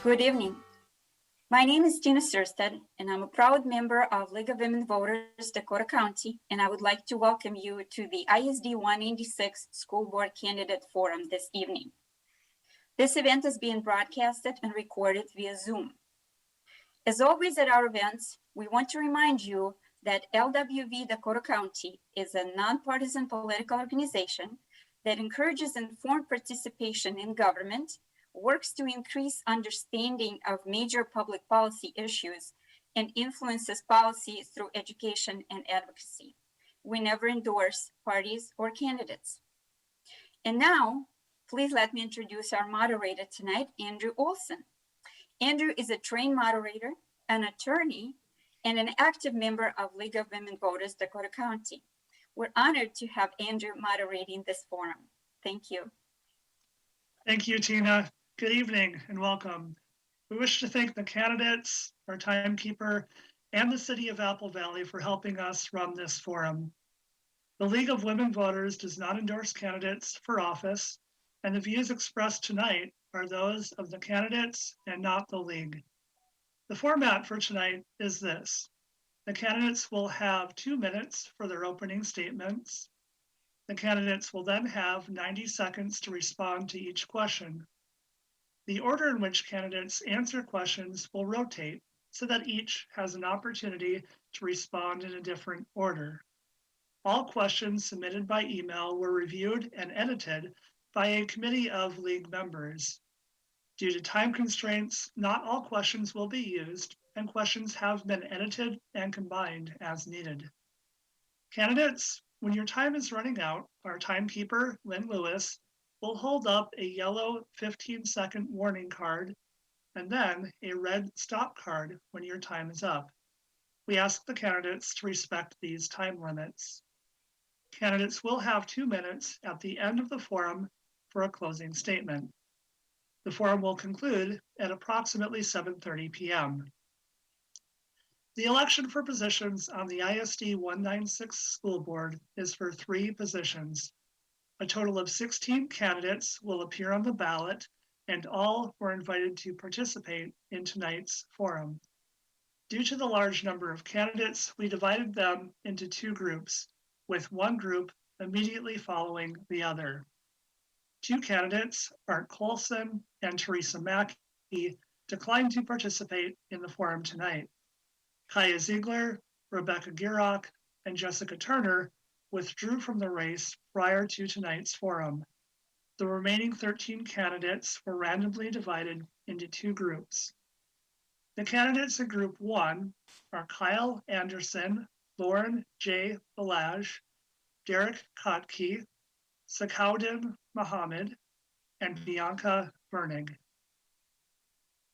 Good evening. My name is Tina Surstead, and I'm a proud member of League of Women Voters, Dakota County, and I would like to welcome you to the ISD 186 School Board Candidate Forum this evening. This event is being broadcasted and recorded via Zoom. As always at our events, we want to remind you that LWV Dakota County is a nonpartisan political organization that encourages informed participation in government, works to increase understanding of major public policy issues, and influences policy through education and advocacy. We never endorse parties or candidates. And now, please let me introduce our moderator tonight, Andrew Olson. Andrew is a trained moderator, an attorney, and an active member of League of Women Voters, Dakota County. We're honored to have Andrew moderating this forum. Thank you. Thank you, Tina. Good evening and welcome. We wish to thank the candidates, our timekeeper, and the City of Apple Valley for helping us run this forum. The League of Women Voters does not endorse candidates for office, and the views expressed tonight are those of the candidates and not the League. The format for tonight is this. The candidates will have 2 minutes for their opening statements. The candidates will then have 90 seconds to respond to each question. The order in which candidates answer questions will rotate so that each has an opportunity to respond in a different order. All questions submitted by email were reviewed and edited by a committee of League members. Due to time constraints, not all questions will be used, and questions have been edited and combined as needed. Candidates, when your time is running out, our timekeeper, Lynn Lewis, will hold up a yellow 15-second warning card and then a red stop card when your time is up. We ask the candidates to respect these time limits. Candidates will have 2 minutes at the end of the forum for a closing statement. The forum will conclude at approximately 7:30 p.m. The election for positions on the ISD 196 school board is for 3 positions. A total of 16 candidates will appear on the ballot, and all were invited to participate in tonight's forum. Due to the large number of candidates, we divided them into 2 groups, with one group immediately following the other. 2 candidates, Art Colson and Teresa Mackey, declined to participate in the forum tonight. Kaya Ziegler, Rebecca Gierock, and Jessica Turner withdrew from the race prior to tonight's forum. The remaining 13 candidates were randomly divided into 2 groups. The candidates in Group 1 are Kyle Anderson, Loren Jay Balazs, Derek Kottke, Sakawdin Mohamed, and Bianca Virnig.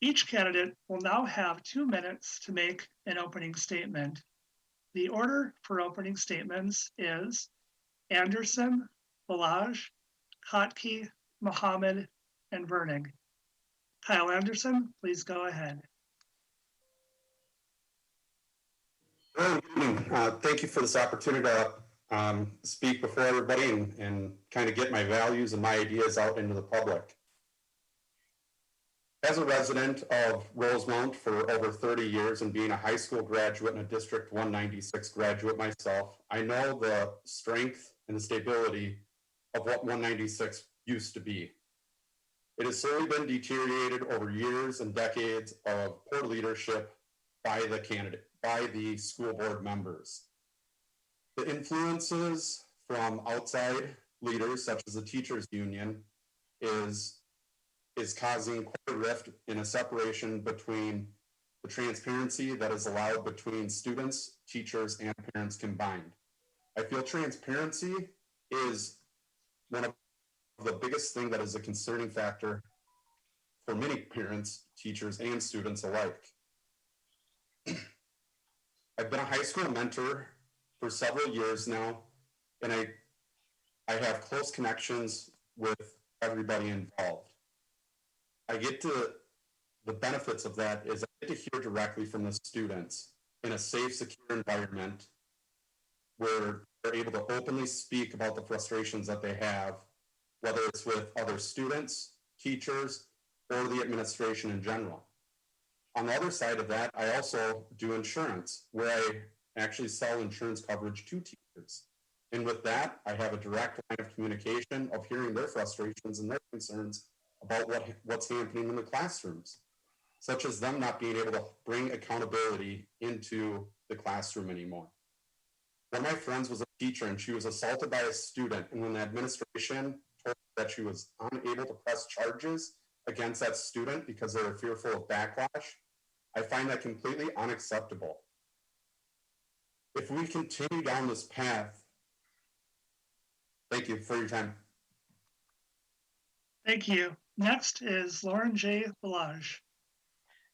Each candidate will now have 2 minutes to make an opening statement. The order for opening statements is Anderson, Balazs, Kottke, Mohamed, and Virnig. Kyle Anderson, please go ahead. Good evening. Thank you for this opportunity to speak before everybody and kind of get my values and my ideas out into the public. As a resident of Rosemount for over 30 years and being a high school graduate and a District 196 graduate myself, I know the strength and the stability of what 196 used to be. It has slowly been deteriorated over years and decades of poor leadership by the school board members. The influences from outside leaders, such as the teachers union, is causing quite a rift in a separation between the transparency that is allowed between students, teachers, and parents combined. I feel transparency is one of the biggest thing that is a concerning factor for many parents, teachers, and students alike. I've been a high school mentor for several years now, and I have close connections with everybody involved. I get to, the benefits of that is I get to hear directly from the students in a safe, secure environment where they're able to openly speak about the frustrations that they have, whether it's with other students, teachers, or the administration in general. On the other side of that, I also do insurance, where I actually sell insurance coverage to teachers. And with that, I have a direct line of communication of hearing their frustrations and their concerns about what's happening in the classrooms, such as them not being able to bring accountability into the classroom anymore. One of my friends was a teacher and she was assaulted by a student, and when the administration told her that she was unable to press charges against that student because they were fearful of backlash, I find that completely unacceptable. If we continue down this path, thank you for your time. Thank you. Next is Loren Jay Balazs.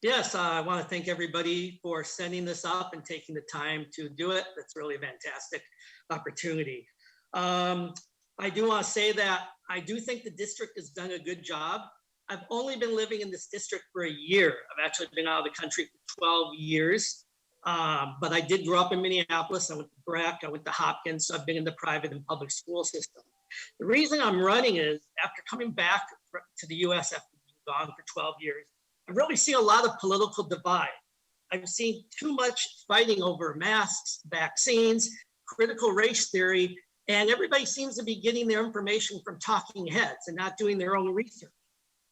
Yes, I want to thank everybody for setting this up and taking the time to do it. That's really a fantastic opportunity. I do want to say that I do think the district has done a good job. I've only been living in this district for a year. I've actually been out of the country for 12 years, but I did grow up in Minneapolis. I went to Breck, I went to Hopkins, so I've been in the private and public school system. The reason I'm running is after coming back to the US after being gone for 12 years, I've really seen a lot of political divide. I've seen too much fighting over masks, vaccines, critical race theory, and everybody seems to be getting their information from talking heads and not doing their own research,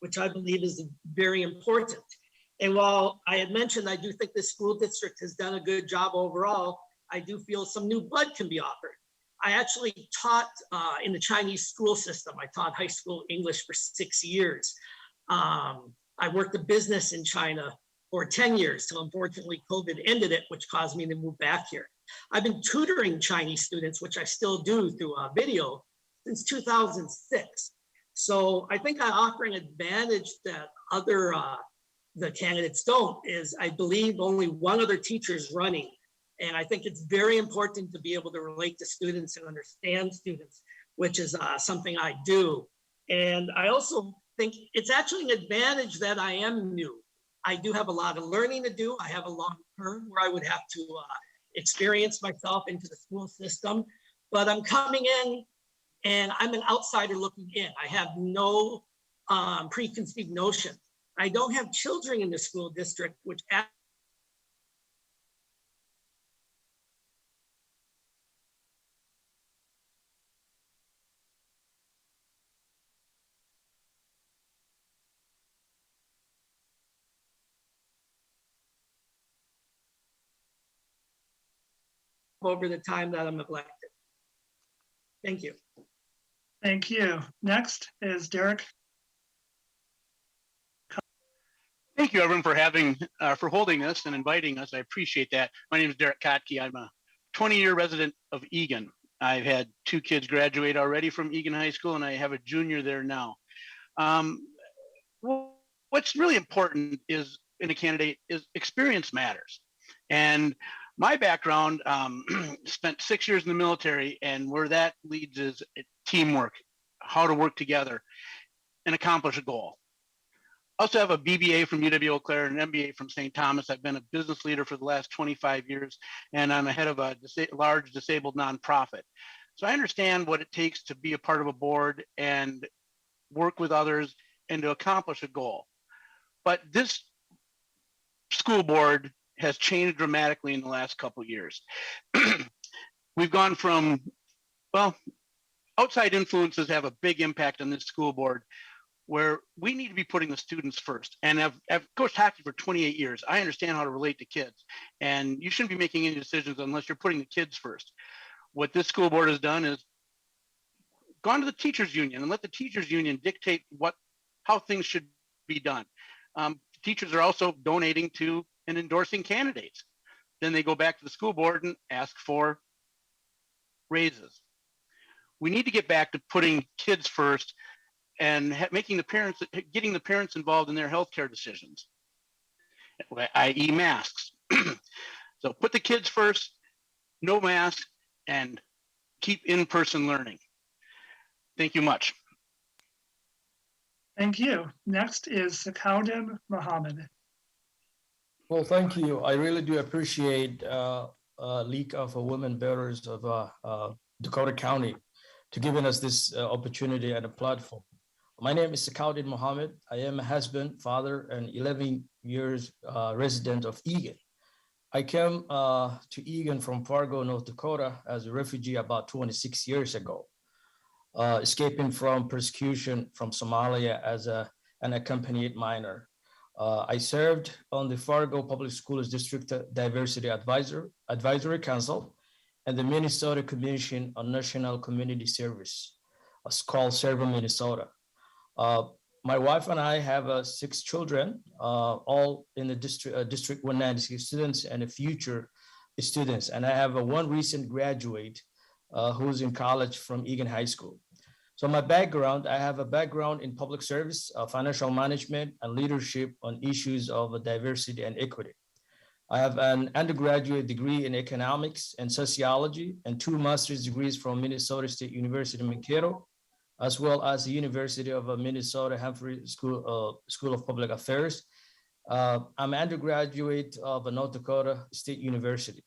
which I believe is very important. And while I had mentioned I do think the school district has done a good job overall, I do feel some new blood can be offered. I actually taught in the Chinese school system. I taught high school English for 6 years. I worked a business in China for 10 years, so unfortunately COVID ended it, which caused me to move back here. I've been tutoring Chinese students, which I still do through video, since 2006. So I think I offer an advantage that other the candidates don't, is I believe only one other teacher is running. And I think it's very important to be able to relate to students and understand students, which is something I do. And I also think it's actually an advantage that I am new. I do have a lot of learning to do. I have a long term where I would have to experience myself into the school system, but I'm coming in and I'm an outsider looking in. I have no preconceived notions. I don't have children in the school district, which over the time that I'm elected. Thank you. Thank you. Next is Derek. Thank you, everyone, for holding this and inviting us. I appreciate that. My name is Derek Kottke. I'm a 20-year resident of Eagan. I've had 2 kids graduate already from Eagan High School, and I have a junior there now. What's really important is in a candidate is experience matters. And my background, spent 6 years in the military, and where that leads is teamwork, how to work together and accomplish a goal. I also have a BBA from UW-Eau Claire and an MBA from St. Thomas. I've been a business leader for the last 25 years, and I'm the head of a large disabled nonprofit. So I understand what it takes to be a part of a board and work with others and to accomplish a goal. But this school board has changed dramatically in the last couple of years. We've gone from, well, outside influences have a big impact on this school board, where we need to be putting the students first. And I've coached hockey for 28 years. I understand how to relate to kids, and you shouldn't be making any decisions unless you're putting the kids first. What this school board has done is gone to the teachers union and let the teachers union dictate how things should be done. Teachers are also donating to and endorsing candidates. Then they go back to the school board and ask for raises. We need to get back to putting kids first and getting the parents involved in their healthcare decisions, i.e. masks. So put the kids first, no masks, and keep in-person learning. Thank you much. Thank you. Next is Sakawdin Mohamed. Well, thank you. I really do appreciate League of Women Voters of Dakota County to giving us this opportunity and a platform. My name is Sakawdin Mohamed. I am a husband, father, and 11 years resident of Eagan. I came to Eagan from Fargo, North Dakota as a refugee about 26 years ago, escaping from persecution from Somalia as an unaccompanied minor. I served on the Fargo Public Schools District Diversity Advisory Council and the Minnesota Commission on National Community Service, called Serve Minnesota. My wife and I have 6 children, all in the District 196 students and future students. And I have one recent graduate who's in college from Eagan High School. So my background, I have a background in public service, financial management, and leadership on issues of diversity and equity. I have an undergraduate degree in economics and sociology and 2 master's degrees from Minnesota State University, Mankato, as well as the University of Minnesota Humphrey School of Public Affairs. I'm an undergraduate of North Dakota State University.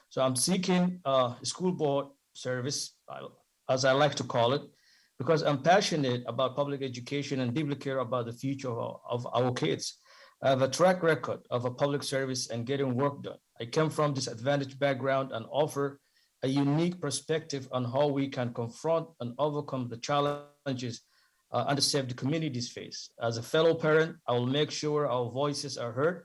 So I'm seeking school board service, as I like to call it, because I'm passionate about public education and deeply care about the future of our kids. I have a track record of a public service and getting work done. I come from disadvantaged background and offer a unique perspective on how we can confront and overcome the challenges underserved communities face. As a fellow parent, I will make sure our voices are heard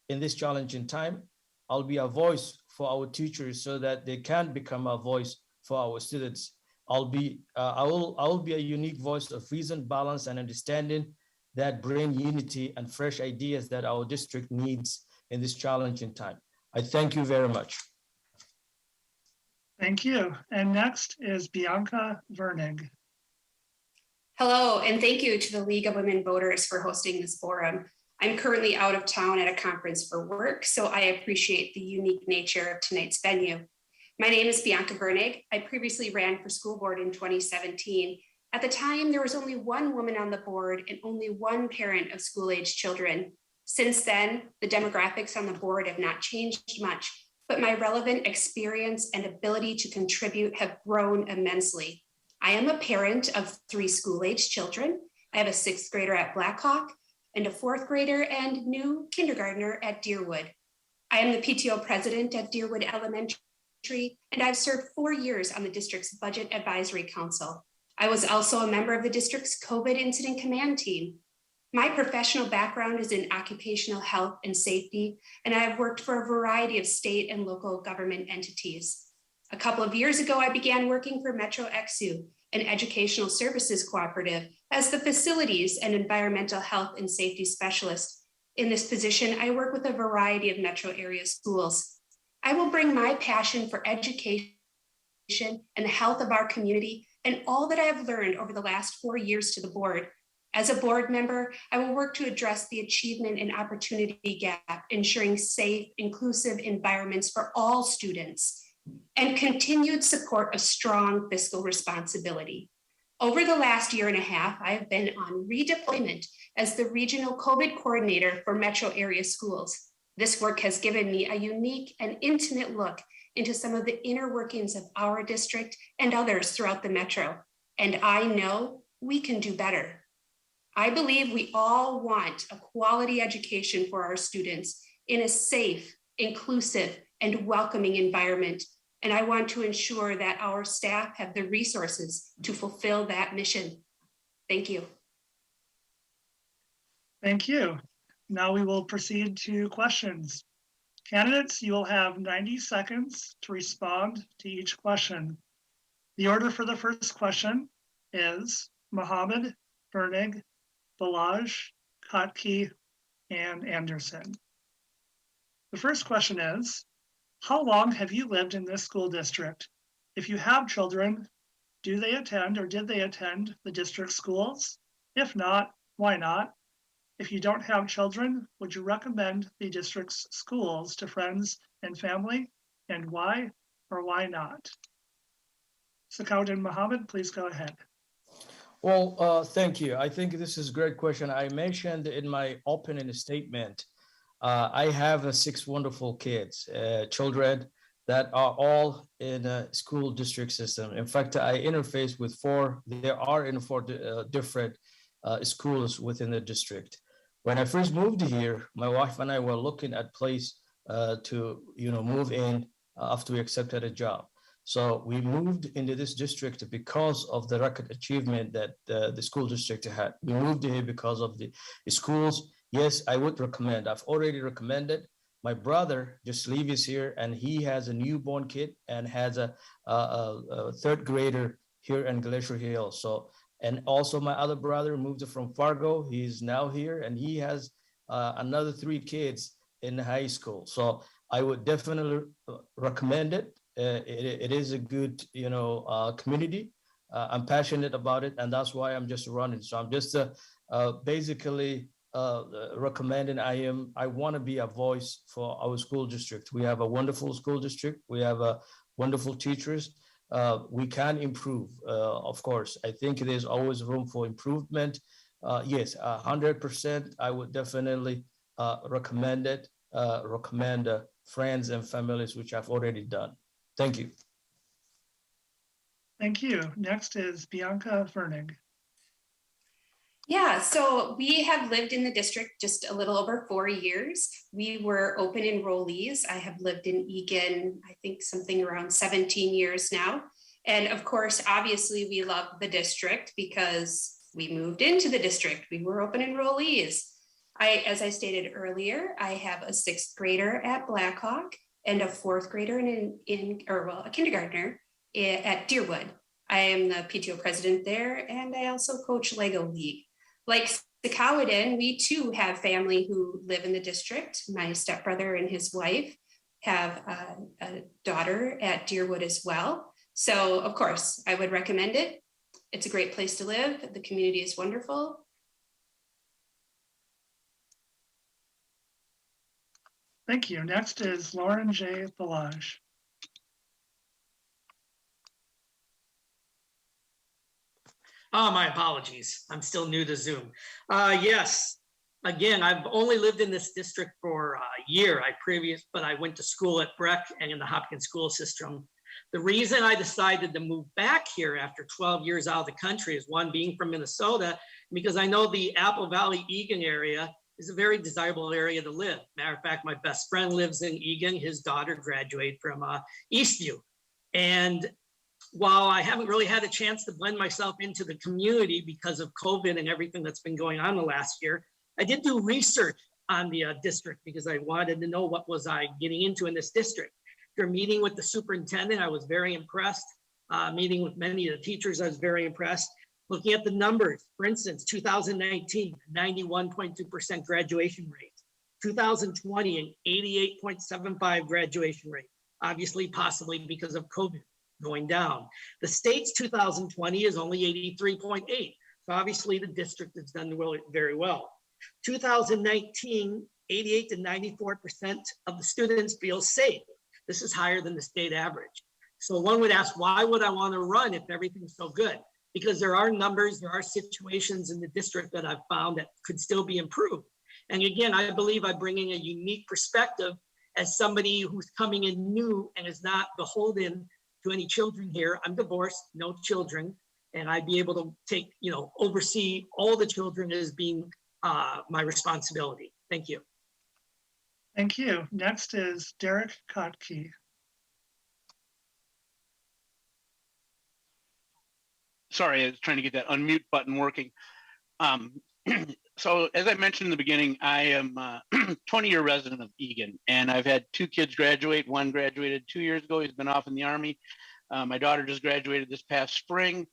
in this challenging time. I'll be a voice for our teachers so that they can become a voice for our students. I will be a unique voice of reason, balance, and understanding that bring unity and fresh ideas that our district needs in this challenging time. I thank you very much. Thank you. And next is Bianca Virnig. Hello, and thank you to the League of Women Voters for hosting this forum. I'm currently out of town at a conference for work, so I appreciate the unique nature of tonight's venue. My name is Bianca Virnig. I previously ran for school board in 2017. At the time, there was only 1 woman on the board and only 1 parent of school-age children. Since then, the demographics on the board have not changed much, but my relevant experience and ability to contribute have grown immensely. I am a parent of 3 school-age children. I have a 6th grader at Blackhawk and a 4th grader and new kindergartner at Deerwood. I am the PTO president at Deerwood Elementary, and I've served 4 years on the district's Budget Advisory Council. I was also a member of the district's COVID Incident Command Team. My professional background is in occupational health and safety, and I have worked for a variety of state and local government entities. A couple of years ago, I began working for Metro XU, an educational services cooperative, as the facilities and environmental health and safety specialist. In this position, I work with a variety of metro area schools. I will bring my passion for education and the health of our community and all that I have learned over the last 4 years to the board. As a board member, I will work to address the achievement and opportunity gap, ensuring safe, inclusive environments for all students, and continued support of strong fiscal responsibility. Over the last 1.5 years, I have been on redeployment as the regional COVID coordinator for metro area schools. This work has given me a unique and intimate look into some of the inner workings of our district and others throughout the metro. And I know we can do better. I believe we all want a quality education for our students in a safe, inclusive, and welcoming environment. And I want to ensure that our staff have the resources to fulfill that mission. Thank you. Thank you. Now we will proceed to questions. Candidates, you will have 90 seconds to respond to each question. The order for the first question is Mohamed, Virnig, Balazs, Kottke, and Anderson. The first question is, how long have you lived in this school district? If you have children, do they attend or did they attend the district schools? If not, why not? If you don't have children, would you recommend the district's schools to friends and family? And why or why not? Sakawdin Mohamed, please go ahead. Well, thank you. I think this is a great question. I mentioned in my opening statement, I have 6 wonderful kids, children that are all in a school district system. In fact, I interface with 4, they are in 4 different schools within the district. When I first moved here, my wife and I were looking at place to move in after we accepted a job. So we moved into this district because of the record achievement that the school district had. We moved here because of the schools. Yes, I would recommend. I've already recommended. My brother just leaves here, and he has a newborn kid and has a third grader here in Glacier Hill. So, and also my other brother moved from Fargo. He's now here, and he has another 3 kids in high school. So I would definitely recommend it. It is a good, community. I'm passionate about it, and that's why I'm just running. So I'm just basically recommending. I want to be a voice for our school district. We have a wonderful school district. We have wonderful teachers. We can improve, of course. I think there's always room for improvement. Yes, 100%. I would definitely recommend it. Recommend friends and families, which I've already done. Thank you. Thank you. Next is Bianca Virnig. Yeah, so we have lived in the district just a little over 4 years. We were open enrollees. I have lived in Eagan, I think something around 17 years now. And of course, obviously we love the district because we moved into the district. We were open enrollees. As I stated earlier, I have a 6th grader at Blackhawk and a 4th grader a kindergartner at Deerwood. I am the PTO president there, and I also coach Lego League. Like Sakawdin, we too have family who live in the district. My stepbrother and his wife have a daughter at Deerwood as well. So of course, I would recommend it. It's a great place to live. The community is wonderful. Thank you. Next is Loren Jay Balazs. Oh, my apologies. I'm still new to Zoom. Yes, again, I've only lived in this district for a year. But I went to school at Breck and in the Hopkins school system. The reason I decided to move back here after 12 years out of the country is, one, being from Minnesota, because I know the Apple Valley Eagan area is a very desirable area to live. Matter of fact, my best friend lives in Eagan. His daughter graduated from Eastview. And while I haven't really had a chance to blend myself into the community because of COVID and everything that's been going on the last year, I did do research on the district because I wanted to know what was I getting into in this district. After meeting with the superintendent, I was very impressed. Meeting with many of the teachers, I was very impressed. Looking at the numbers, for instance, 2019, 91.2% graduation rate. 2020, an 88.75 graduation rate. Obviously, possibly because of COVID going down. The state's 2020 is only 83.8. So obviously the district has done really, very well. 2019, 88 to 94% of the students feel safe. This is higher than the state average. So one would ask, why would I want to run if everything's so good? Because there are numbers, there are situations in the district that I've found that could still be improved. And again, I believe I'm bringing a unique perspective as somebody who's coming in new and is not beholden to any children here. I'm divorced, no children, and I'd be able to take, oversee all the children as being my responsibility. Thank you. Thank you. Next is Derek Kottke. Sorry, I was trying to get that unmute button working. So as I mentioned in the beginning, I am a 20-year resident of Eagan, and I've had 2 kids graduate. One graduated 2 years ago. He's been off in the Army. My daughter just graduated this past spring.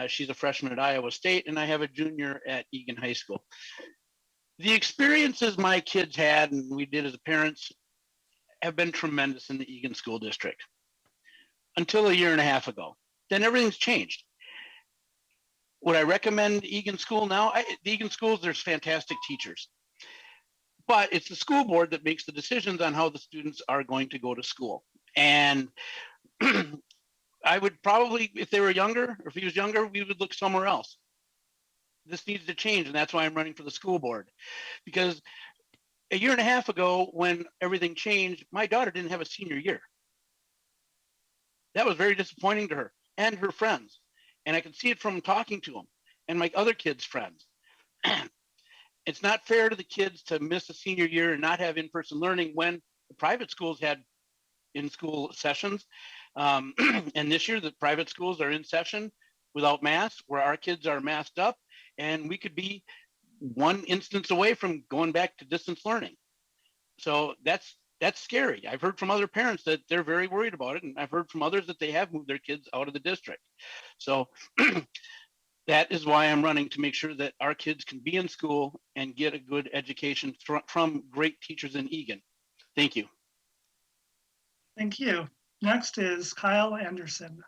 She's a freshman at Iowa State, and I have a junior at Eagan High School. The experiences my kids had and we did as parents have been tremendous in the Eagan School District until a year and a half ago. Then everything's changed. Would I recommend Eagan School now? The Eagan schools, there's fantastic teachers. But it's the school board that makes the decisions on how the students are going to go to school. And I would probably, if they were younger, or if he was younger, we would look somewhere else. This needs to change, and that's why I'm running for the school board. Because a year and a half ago, when everything changed, my daughter didn't have a senior year. That was very disappointing to her and her friends. And I could see it from talking to them and my other kids' friends. it's not fair to the kids to miss a senior year and not have in-person learning when the private schools had in-school sessions. And this year, the private schools are in session without masks, where our kids are masked up, and we could be one instance away from going back to distance learning. So that's scary. I've heard from other parents that they're very worried about it, and I've heard from others that they have moved their kids out of the district. So that is why I'm running, to make sure that our kids can be in school and get a good education from great teachers in Eagan. Thank you. Thank you. Next is Kyle Anderson.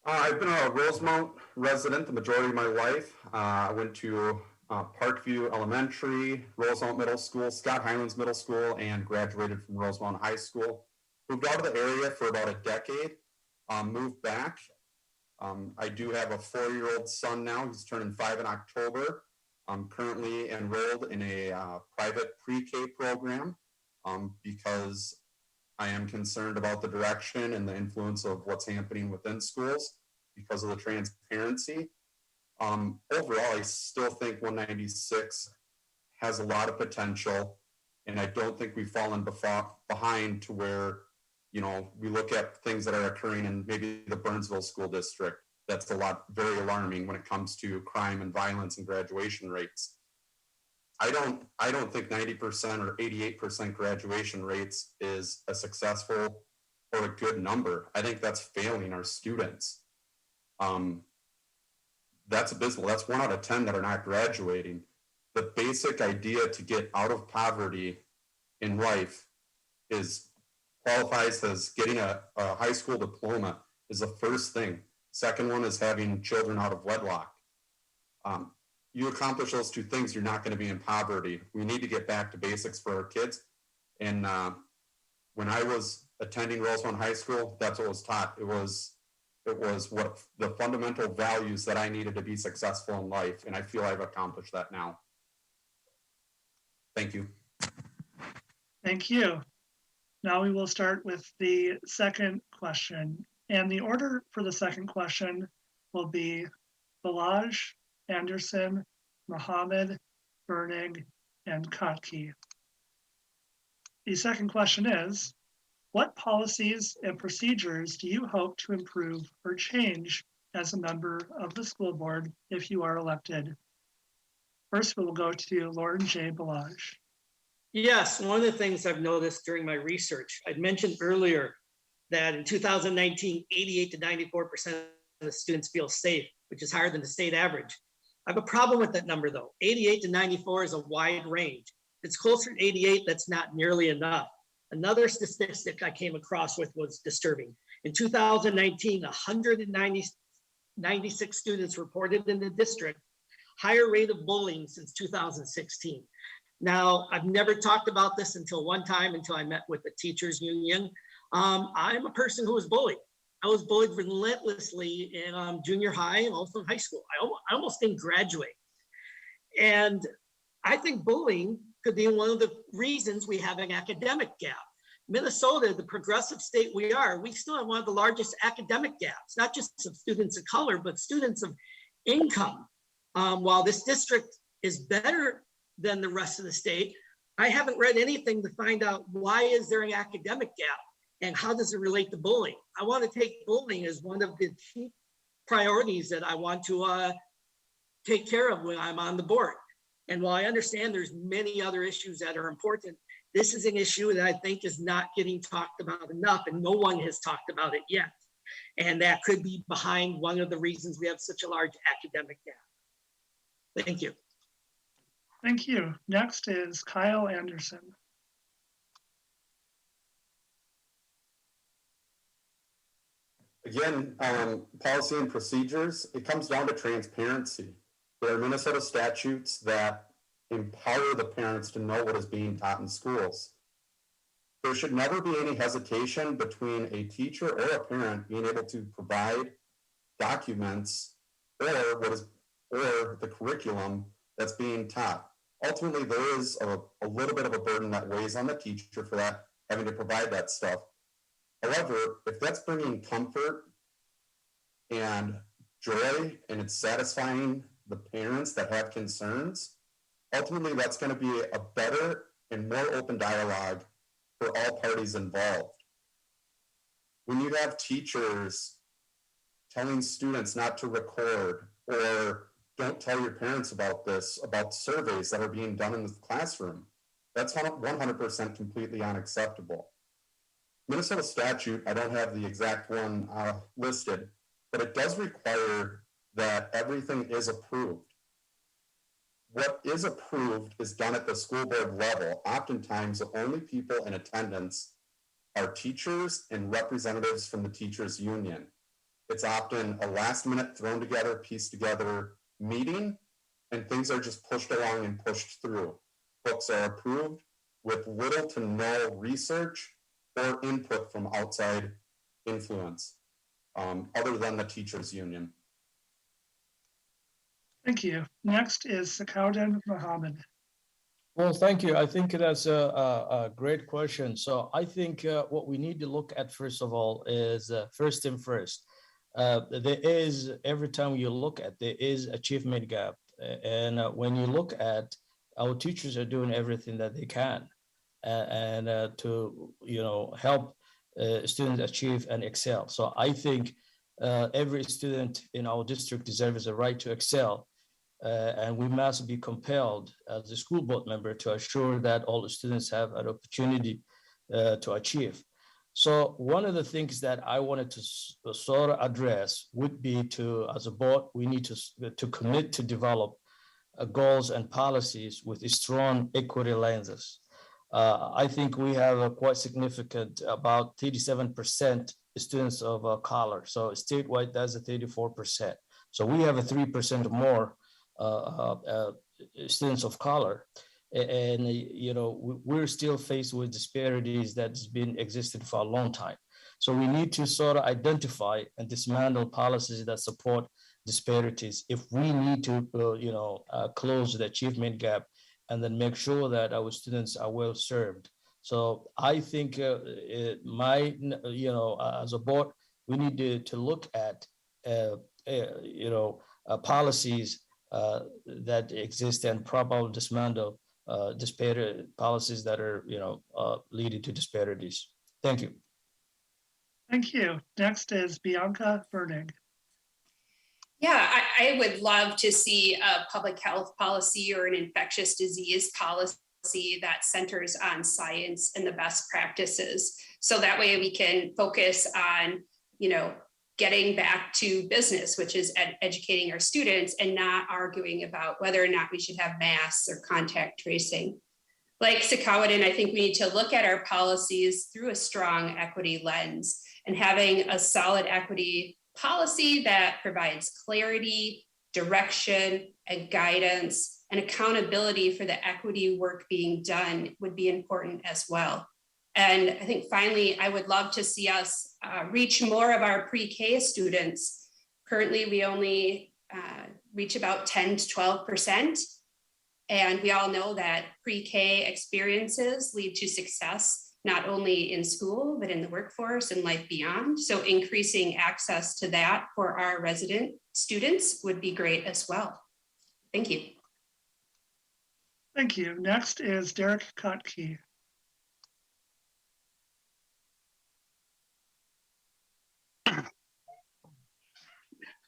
I've been a Rosemount resident the majority of my life. I went to Parkview Elementary, Rosemount Middle School, Scott Highlands Middle School, and graduated from Rosemount High School. Moved out of the area for about a decade, moved back. I do have a 4-year-old son now. He's turning 5 in October. I'm currently enrolled in a private pre-K program because I am concerned about the direction and the influence of what's happening within schools because of the transparency. Overall, I still think 196 has a lot of potential, and I don't think we've fallen behind to where, you know, we look at things that are occurring in maybe the Burnsville School District. That's very alarming when it comes to crime and violence and graduation rates. I don't think 90% or 88% graduation rates is a successful or a good number. I think that's failing our students. That's abysmal. That's 1 out of 10 that are not graduating. The basic idea to get out of poverty in life qualifies as getting a high school diploma is the first thing. Second one is having children out of wedlock. You accomplish those 2 things, you're not going to be in poverty. We need to get back to basics for our kids. And when I was attending Rosemount High School, that's what was taught. It was what the fundamental values that I needed to be successful in life. And I feel I've accomplished that now. Thank you. Thank you. Now we will start with the second question. And the order for the second question will be Balazs, Anderson, Mohamed, Virnig, and Kottke. The second question is, what policies and procedures do you hope to improve or change as a member of the school board if you are elected? First, we will go to Loren Jay Balazs. Yes, one of the things I've noticed during my research, I'd mentioned earlier that in 2019, 88 to 94% of the students feel safe, which is higher than the state average. I have a problem with that number though. 88 to 94 is a wide range. If it's closer to 88, that's not nearly enough. Another statistic I came across with was disturbing. In 2019, 196 students reported in the district, higher rate of bullying since 2016. Now, I've never talked about this until I met with the teachers union. I'm a person who was bullied. I was bullied relentlessly in junior high and also in high school. I almost didn't graduate. And I think bullying could be one of the reasons we have an academic gap. Minnesota, the progressive state we are, we still have one of the largest academic gaps, not just of students of color, but students of income. While this district is better than the rest of the state, I haven't read anything to find out why is there an academic gap and how does it relate to bullying. I want to take bullying as one of the chief priorities that I want to take care of when I'm on the board. And while I understand there's many other issues that are important, this is an issue that I think is not getting talked about enough, and no one has talked about it yet. And that could be behind one of the reasons we have such a large academic gap. Thank you. Thank you. Next is Kyle Anderson. Again, policy and procedures, it comes down to transparency. There are Minnesota statutes that empower the parents to know what is being taught in schools. There should never be any hesitation between a teacher or a parent being able to provide documents or the curriculum that's being taught. Ultimately, there is a little bit of a burden that weighs on the teacher for that, having to provide that stuff. However, if that's bringing comfort and joy and it's satisfying the parents that have concerns, ultimately that's going to be a better and more open dialogue for all parties involved. When you have teachers telling students not to record or don't tell your parents about this, about surveys that are being done in the classroom, that's 100% completely unacceptable. Minnesota statute, I don't have the exact one listed, but it does require that everything is approved. What is approved is done at the school board level. Oftentimes, the only people in attendance are teachers and representatives from the teachers union. It's often a last minute thrown together, pieced together meeting, and things are just pushed along and pushed through. Books are approved with little to no research or input from outside influence, other than the teachers union. Thank you. Next is Sakawdin Mohamed. Well, thank you. I think that's a great question. So I think what we need to look at, first of all, is first and first. There is, every time you look at, there is achievement gap. And when you look at, our teachers are doing everything that they can and to, help students achieve and excel. So I think every student in our district deserves a right to excel. And we must be compelled as a school board member to assure that all the students have an opportunity to achieve. So one of the things that I wanted to sort of address would be to, as a board, we need to commit to develop goals and policies with strong equity lenses. I think we have a quite significant, about 37% students of color. So statewide, that's a 34%. So we have a 3% more students of color. And, we're still faced with disparities that's been existed for a long time. So we need to sort of identify and dismantle policies that support disparities if we need to, close the achievement gap and then make sure that our students are well served. So I think as a board, we need to look at, policies that exist and probably dismantle disparity policies that are, leading to disparities. Thank you. Thank you. Next is Bianca Virnig. Yeah, I would love to see a public health policy or an infectious disease policy that centers on science and the best practices. So that way we can focus on, getting back to business, which is educating our students and not arguing about whether or not we should have masks or contact tracing. Like Sakawdin, I think we need to look at our policies through a strong equity lens, and having a solid equity policy that provides clarity, direction, and guidance and accountability for the equity work being done would be important as well. And I think finally, I would love to see us reach more of our pre-K students. Currently, we only reach about 10 to 12%. And we all know that pre-K experiences lead to success, not only in school, but in the workforce and life beyond. So increasing access to that for our resident students would be great as well. Thank you. Thank you. Next is Derek Kottke.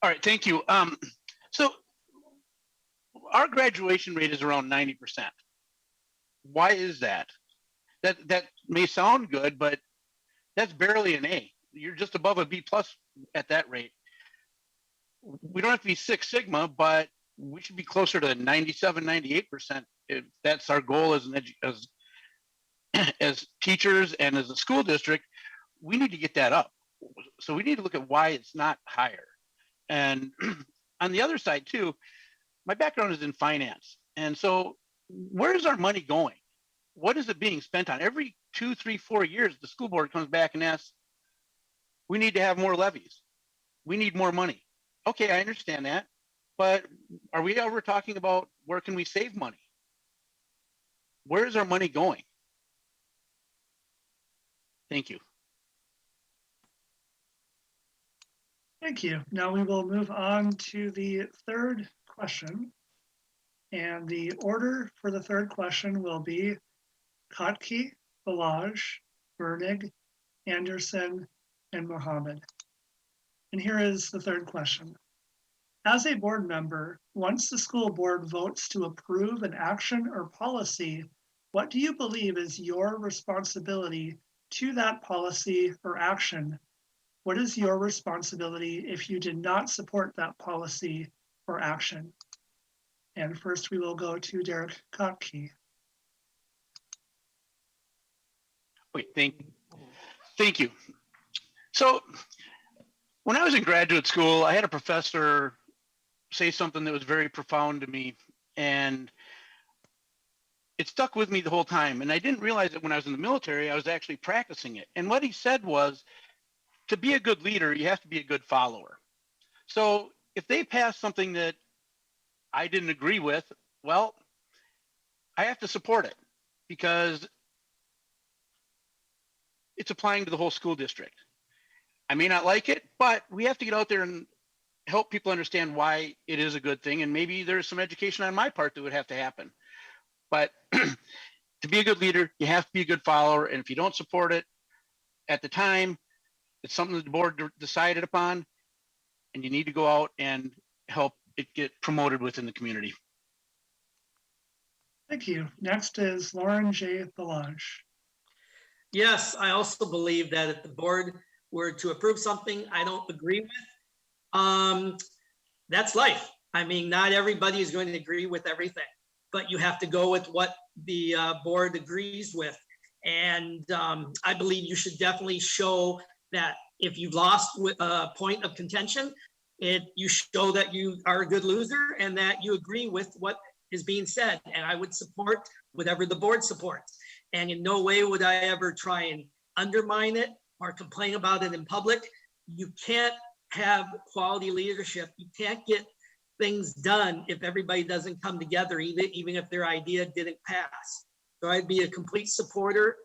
All right, thank you. So our graduation rate is around 90%. Why is that? That may sound good, but that's barely an A. You're just above a B plus at that rate. We don't have to be Six Sigma, but we should be closer to 97, 98%. If that's our goal as teachers and as a school district, we need to get that up. So we need to look at why it's not higher. And on the other side too, my background is in finance. And so where is our money going? What is it being spent on? Every 2, 3, 4 years, the school board comes back and asks, we need to have more levies. We need more money. Okay, I understand that. But are we ever talking about where can we save money? Where is our money going? Thank you. Thank you. Now we will move on to the third question. And the order for the third question will be Kottke, Balazs, Virnig, Anderson, and Mohamed. And here is the third question. As a board member, once the school board votes to approve an action or policy, what do you believe is your responsibility to that policy or action? What is your responsibility if you did not support that policy or action? And first we will go to Derek Kottke. Wait, thank you. So when I was in graduate school, I had a professor say something that was very profound to me, and it stuck with me the whole time. And I didn't realize that when I was in the military, I was actually practicing it. And what he said was, to be a good leader, you have to be a good follower. So if they pass something that I didn't agree with, well, I have to support it because it's applying to the whole school district. I may not like it, but we have to get out there and help people understand why it is a good thing. And maybe there's some education on my part that would have to happen. But to be a good leader, you have to be a good follower. And if you don't support it at the time, it's something that the board decided upon, and you need to go out and help it get promoted within the community. Thank you. Next is Loren Jay Balazs. Yes, I also believe that if the board were to approve something I don't agree with, that's life. I mean, not everybody is going to agree with everything, but you have to go with what the board agrees with. And I believe you should definitely show that if you've lost a point of contention, you show that you are a good loser and that you agree with what is being said. And I would support whatever the board supports. And in no way would I ever try and undermine it or complain about it in public. You can't have quality leadership. You can't get things done if everybody doesn't come together, even if their idea didn't pass. So I'd be a complete supporter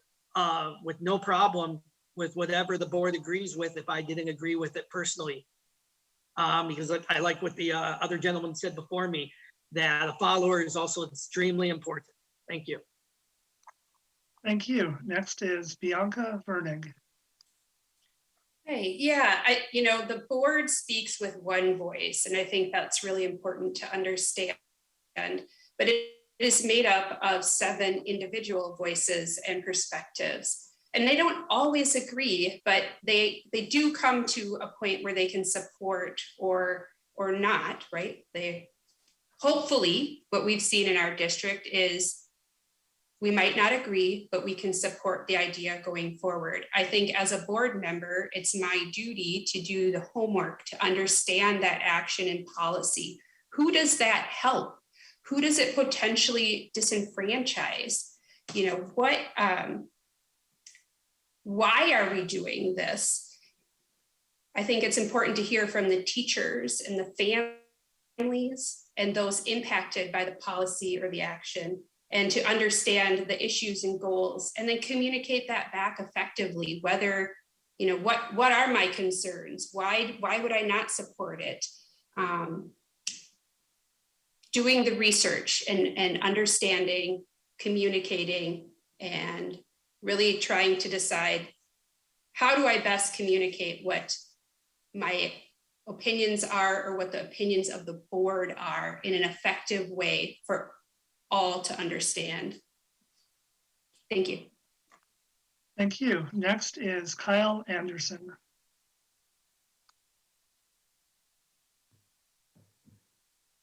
with no problem with whatever the board agrees with if I didn't agree with it personally. Because I like what the other gentleman said before me, that a follower is also extremely important. Thank you. Thank you. Next is Bianca Virnig. Hey, yeah, the board speaks with one voice, and I think that's really important to understand. But it is made up of 7 individual voices and perspectives. And they don't always agree, but they do come to a point where they can support or not, right? Hopefully, what we've seen in our district is we might not agree, but we can support the idea going forward. I think as a board member, it's my duty to do the homework, to understand that action and policy. Who does that help? Who does it potentially disenfranchise? Why are we doing this? I think it's important to hear from the teachers and the families and those impacted by the policy or the action, and to understand the issues and goals, and then communicate that back effectively, whether, what are my concerns? Why would I not support it? Doing the research and understanding, communicating, and really trying to decide, how do I best communicate what my opinions are or what the opinions of the board are in an effective way for all to understand. Thank you. Thank you. Next is Kyle Anderson.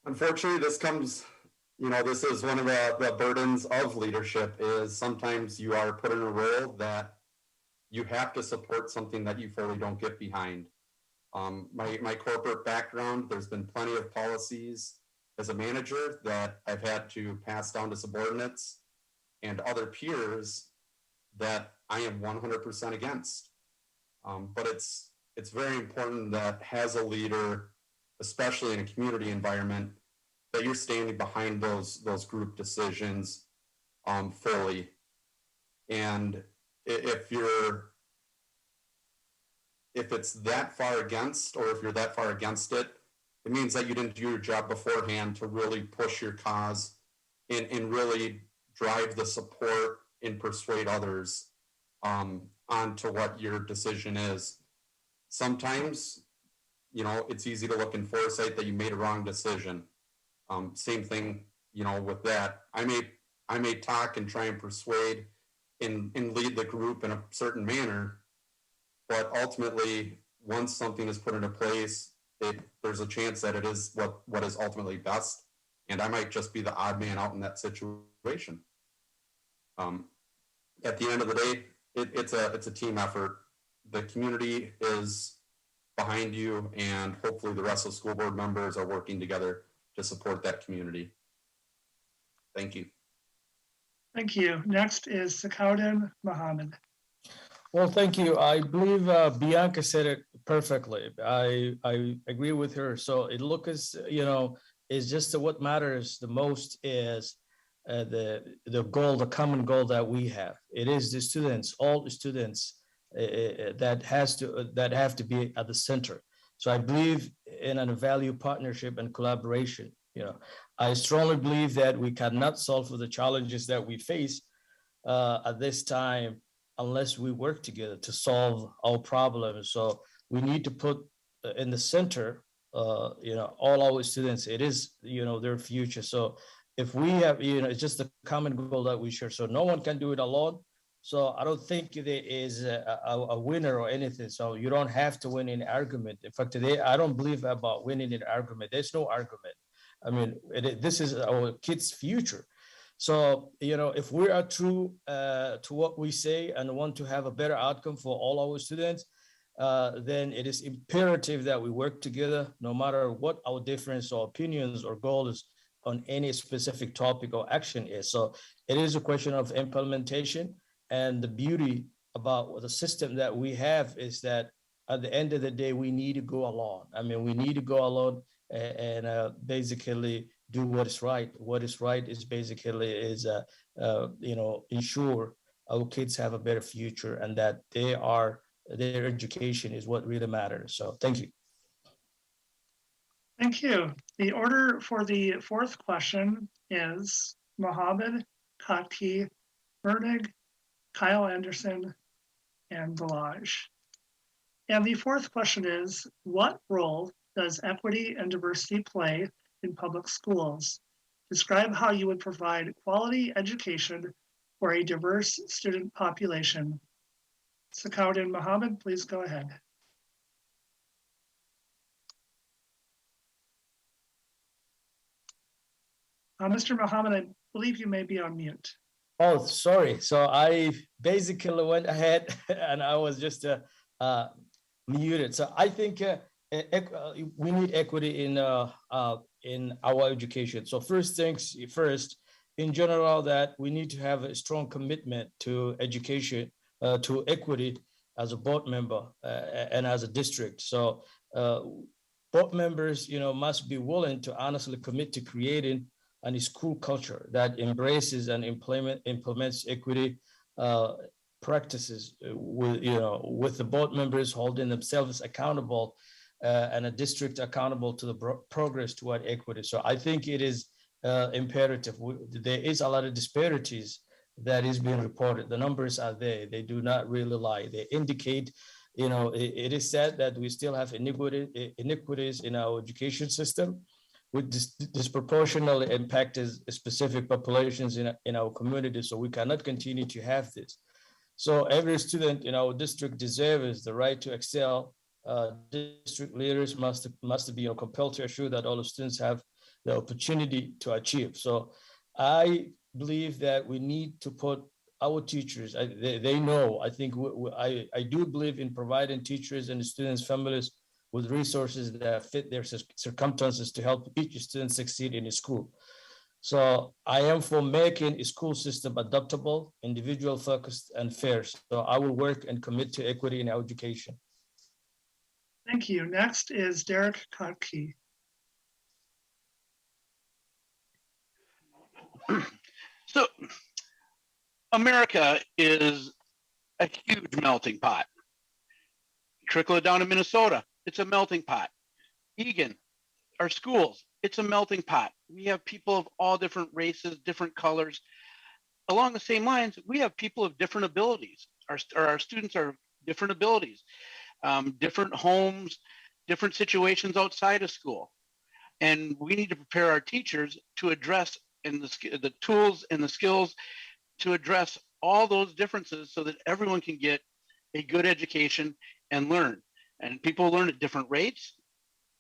Unfortunately, this comes, this is one of the burdens of leadership, is sometimes you are put in a role that you have to support something that you fully don't get behind. My corporate background, there's been plenty of policies as a manager that I've had to pass down to subordinates and other peers that I am 100% against. But it's very important that as a leader, especially in a community environment, that you're standing behind those group decisions fully. And if you're if it's that far against, or if you're that far against it, it means that you didn't do your job beforehand to really push your cause and really drive the support and persuade others onto what your decision is. Sometimes, you know, it's easy to look in foresight that you made a wrong decision. Same thing, you know, with that. I may talk and try and persuade and lead the group in a certain manner, but ultimately, once something is put into place, there's a chance that it is what is ultimately best, and I might just be the odd man out in that situation. At the end of the day, it's a team effort. The community is behind you, and hopefully the rest of the school board members are working together to support that community. Thank you. Thank you. Next is Sakawdin Mohamed. Well, thank you. I believe Bianca said it perfectly. I agree with her. So it looks, you know, it's just what matters the most is the goal, the common goal that we have. It is the students, all the students that have to be at the center. So I believe in a value partnership and collaboration. You know, I strongly believe that we cannot solve for the challenges that we face at this time unless we work together to solve our problems. So we need to put in the center, you know, all our students. It is, you know, their future. So if we have, you know, it's just a common goal that we share. So no one can do it alone. So I don't think there is a winner or anything. So you don't have to win an argument. In fact, today, I don't believe about winning an argument. There's no argument. I mean, this is our kids' future. So, you know, if we are true to what we say and want to have a better outcome for all our students, then it is imperative that we work together, no matter what our difference or opinions or goals on any specific topic or action is. So it is a question of implementation. And the beauty about the system that we have is that at the end of the day, we need to go along. I mean, we need to go along and basically do what is right. What is right is basically you know, ensure our kids have a better future and that their education is what really matters. So thank you. Thank you. The order for the fourth question is Mohamed, Kottke, Virnig, Kyle Anderson, and Balazs. And the fourth question is, what role does equity and diversity play in public schools? Describe how you would provide quality education for a diverse student population. Sakawdin Mohamed, please go ahead. Mr. Mohamed, I believe you may be on mute. Oh, sorry. So I basically went ahead and I was just muted. So I think we need equity in our education. So first things first, in general, that we need to have a strong commitment to education, to equity as a board member and as a district. So board members, you know, must be willing to honestly commit to creating a school culture that embraces and implements equity practices with the board members holding themselves accountable and a district accountable to the progress toward equity. So I think it is imperative. There is a lot of disparities that is being reported. The numbers are there. They do not really lie. They indicate, you know, it is said that we still have iniquities in our education system, which disproportionately impacted specific populations in our community. So we cannot continue to have this. So every student in our district deserves the right to excel. District leaders must be compelled to assure that all the students have the opportunity to achieve. So I believe that we need to put our teachers, they know, I think I do believe in providing teachers and students' families with resources that fit their circumstances to help each student succeed in school. So I am for making a school system adaptable, individual focused, and fair. So I will work and commit to equity in our education. Thank you. Next is Derek Kottke. So America is a huge melting pot. Trickle it down to Minnesota, it's a melting pot. Eagan, our schools, it's a melting pot. We have people of all different races, different colors. Along the same lines, we have people of different abilities. Our students are different abilities, different homes, different situations outside of school. And we need to prepare our teachers to address the tools and the skills to address all those differences so that everyone can get a good education and learn. And people learn at different rates.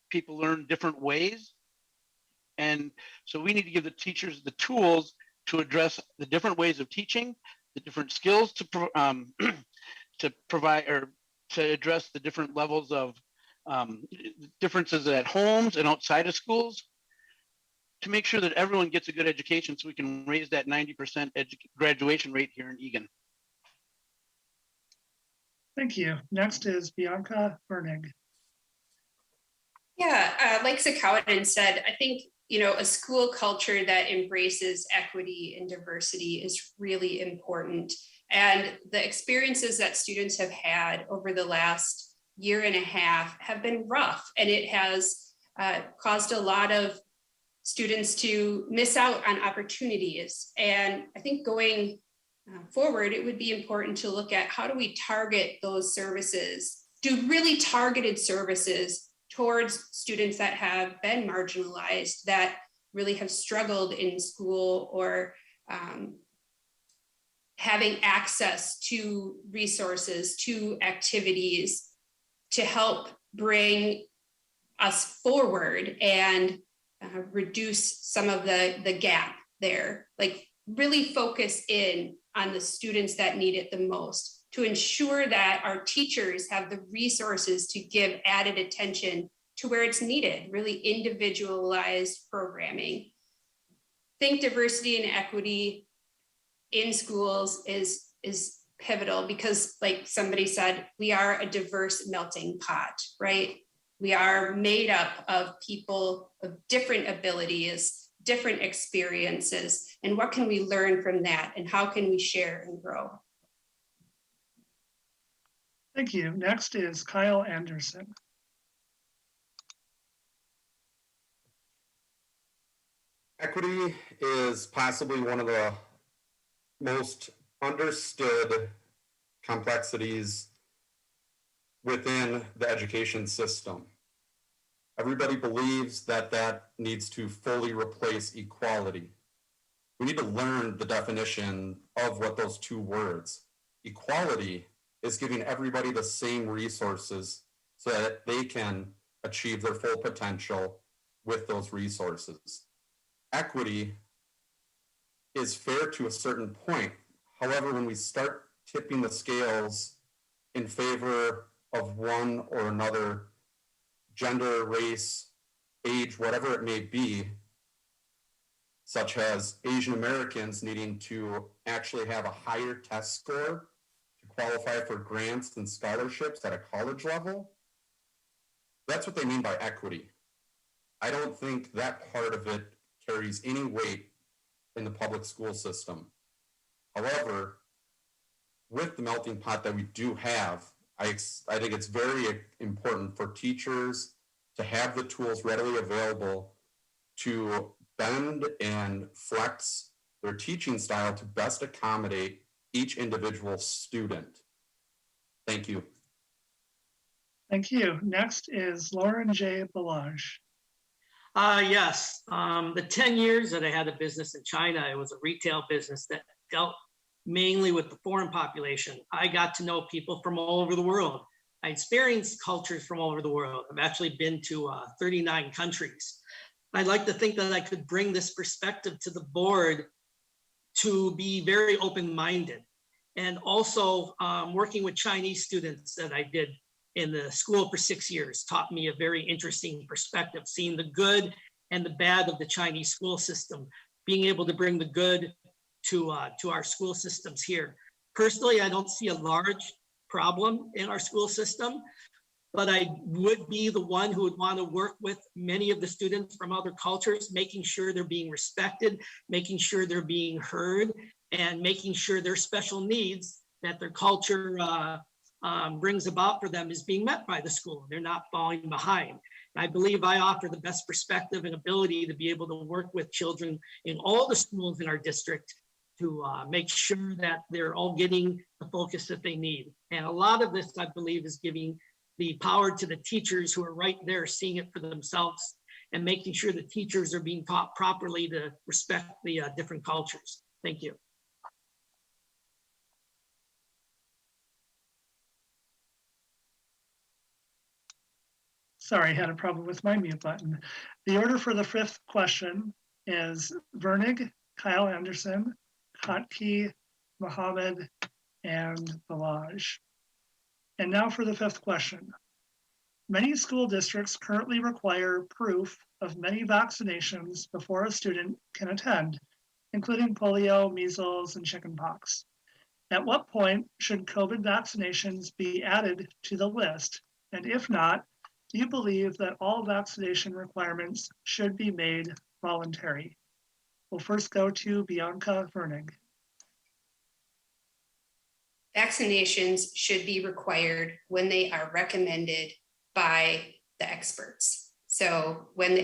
People learn different ways. And so we need to give the teachers the tools to address the different ways of teaching, the different skills to provide or to address the different levels of differences at homes and outside of schools, to make sure that everyone gets a good education so we can raise that 90% graduation rate here in Eagan. Thank you. Next is Bianca Virnig. Yeah, like Sakawdin said, I think, a school culture that embraces equity and diversity is really important. And the experiences that students have had over the last year and a half have been rough, and it has caused a lot of students to miss out on opportunities. And I think going forward, it would be important to look at how do we target those services, do really targeted services towards students that have been marginalized, that really have struggled in school, or having access to resources, to activities to help bring us forward and reduce some of the gap there. Like really focus in on the students that need it the most, to ensure that our teachers have the resources to give added attention to where it's needed, really individualized programming. I think diversity and equity in schools is pivotal, because like somebody said, we are a diverse melting pot, right? We are made up of people of different abilities, different experiences, and what can we learn from that, and how can we share and grow? Thank you. Next is Kyle Anderson. Equity is possibly one of the most understood complexities within the education system. Everybody believes that that needs to fully replace equality. We need to learn the definition of what those two words. Equality is giving everybody the same resources so that they can achieve their full potential with those resources. Equity is fair to a certain point. However, when we start tipping the scales in favor of one or another gender, race, age, whatever it may be, such as Asian Americans needing to actually have a higher test score to qualify for grants and scholarships at a college level, that's what they mean by equity. I don't think that part of it carries any weight in the public school system. However, with the melting pot that we do have, I think it's very important for teachers to have the tools readily available to bend and flex their teaching style to best accommodate each individual student. Thank you. Thank you. Next is Loren Jay Balazs. Yes, the 10 years that I had a business in China, it was a retail business that dealt mainly with the foreign population. I got to know people from all over the world. I experienced cultures from all over the world. I've actually been to 39 countries. I'd like to think that I could bring this perspective to the board to be very open-minded. And also working with Chinese students that I did in the school for 6 years taught me a very interesting perspective, seeing the good and the bad of the Chinese school system, being able to bring the good to our school systems here. Personally, I don't see a large problem in our school system, but I would be the one who would want to work with many of the students from other cultures, making sure they're being respected, making sure they're being heard, and making sure their special needs, that their culture brings about for them is being met by the school. They're not falling behind. I believe I offer the best perspective and ability to be able to work with children in all the schools in our district to make sure that they're all getting the focus that they need. And a lot of this, I believe, is giving the power to the teachers who are right there seeing it for themselves and making sure the teachers are being taught properly to respect the different cultures. Thank you. Sorry, I had a problem with my mute button. The order for the fifth question is Virnig, Kyle Anderson, Kottke, Mohamed, and Balazs. And now for the fifth question. Many school districts currently require proof of many vaccinations before a student can attend, including polio, measles, and chickenpox. At what point should COVID vaccinations be added to the list? And if not, do you believe that all vaccination requirements should be made voluntary? We'll first go to Bianca Virnig. Vaccinations should be required when they are recommended by the experts. So when the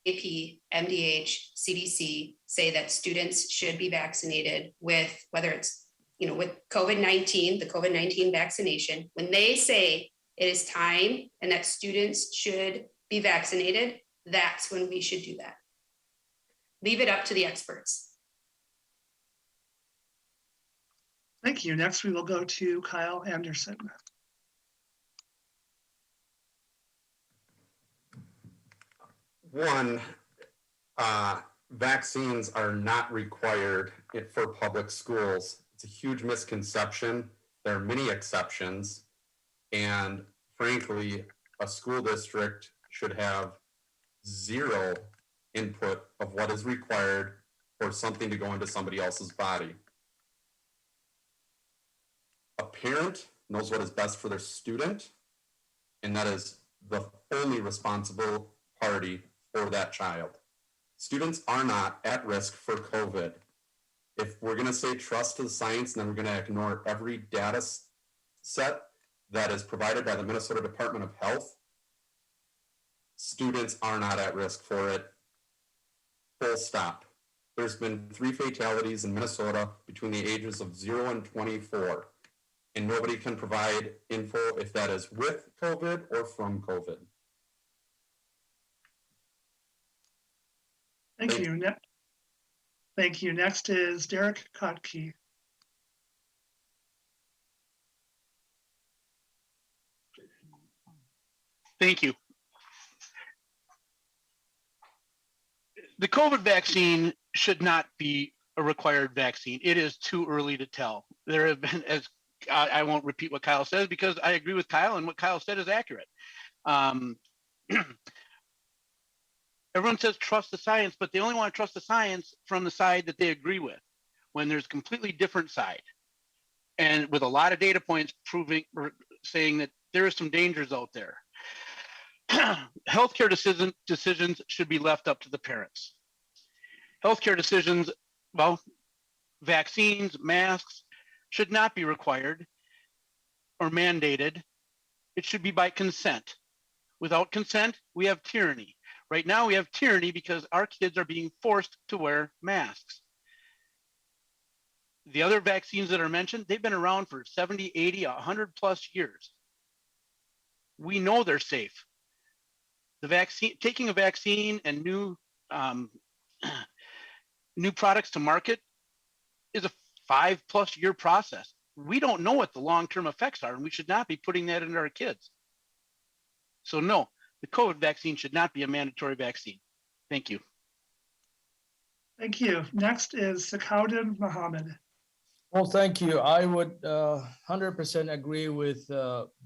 AAP, MDH, CDC say that students should be vaccinated with, whether it's, with COVID-19, the COVID-19 vaccination, when they say it is time and that students should be vaccinated, that's when we should do that. Leave it up to the experts. Thank you. Next, we will go to Kyle Anderson. One, vaccines are not required for public schools. It's a huge misconception. There are many exceptions. And frankly, a school district should have zero input of what is required for something to go into somebody else's body. A parent knows what is best for their student, and that is the only responsible party for that child. Students are not at risk for COVID. If we're going to say trust to the science, then we're going to ignore every data set that is provided by the Minnesota Department of Health. Students are not at risk for it. Full stop. There's been 3 fatalities in Minnesota between the ages of 0 and 24. And nobody can provide info if that is with COVID or from COVID. Thank you. Thank you. Next is Derek Kottke. Thank you. The COVID vaccine should not be a required vaccine. It is too early to tell. There have been, as I won't repeat what Kyle says because I agree with Kyle and what Kyle said is accurate. Everyone says trust the science, but they only want to trust the science from the side that they agree with, when there's a completely different side. And with a lot of data points proving or saying that there are some dangers out there. Healthcare decisions should be left up to the parents. Healthcare decisions, well, vaccines, masks, should not be required or mandated. It should be by consent. Without consent, we have tyranny. Right now, we have tyranny because our kids are being forced to wear masks. The other vaccines that are mentioned, they've been around for 70, 80, 100 plus years. We know they're safe. The vaccine, taking a vaccine and new products to market is a 5+ year process. We don't know what the long-term effects are, and we should not be putting that into our kids. So no, the COVID vaccine should not be a mandatory vaccine. Thank you. Thank you. Next is Sakawdin Mohamed. Well, thank you. I would 100% agree with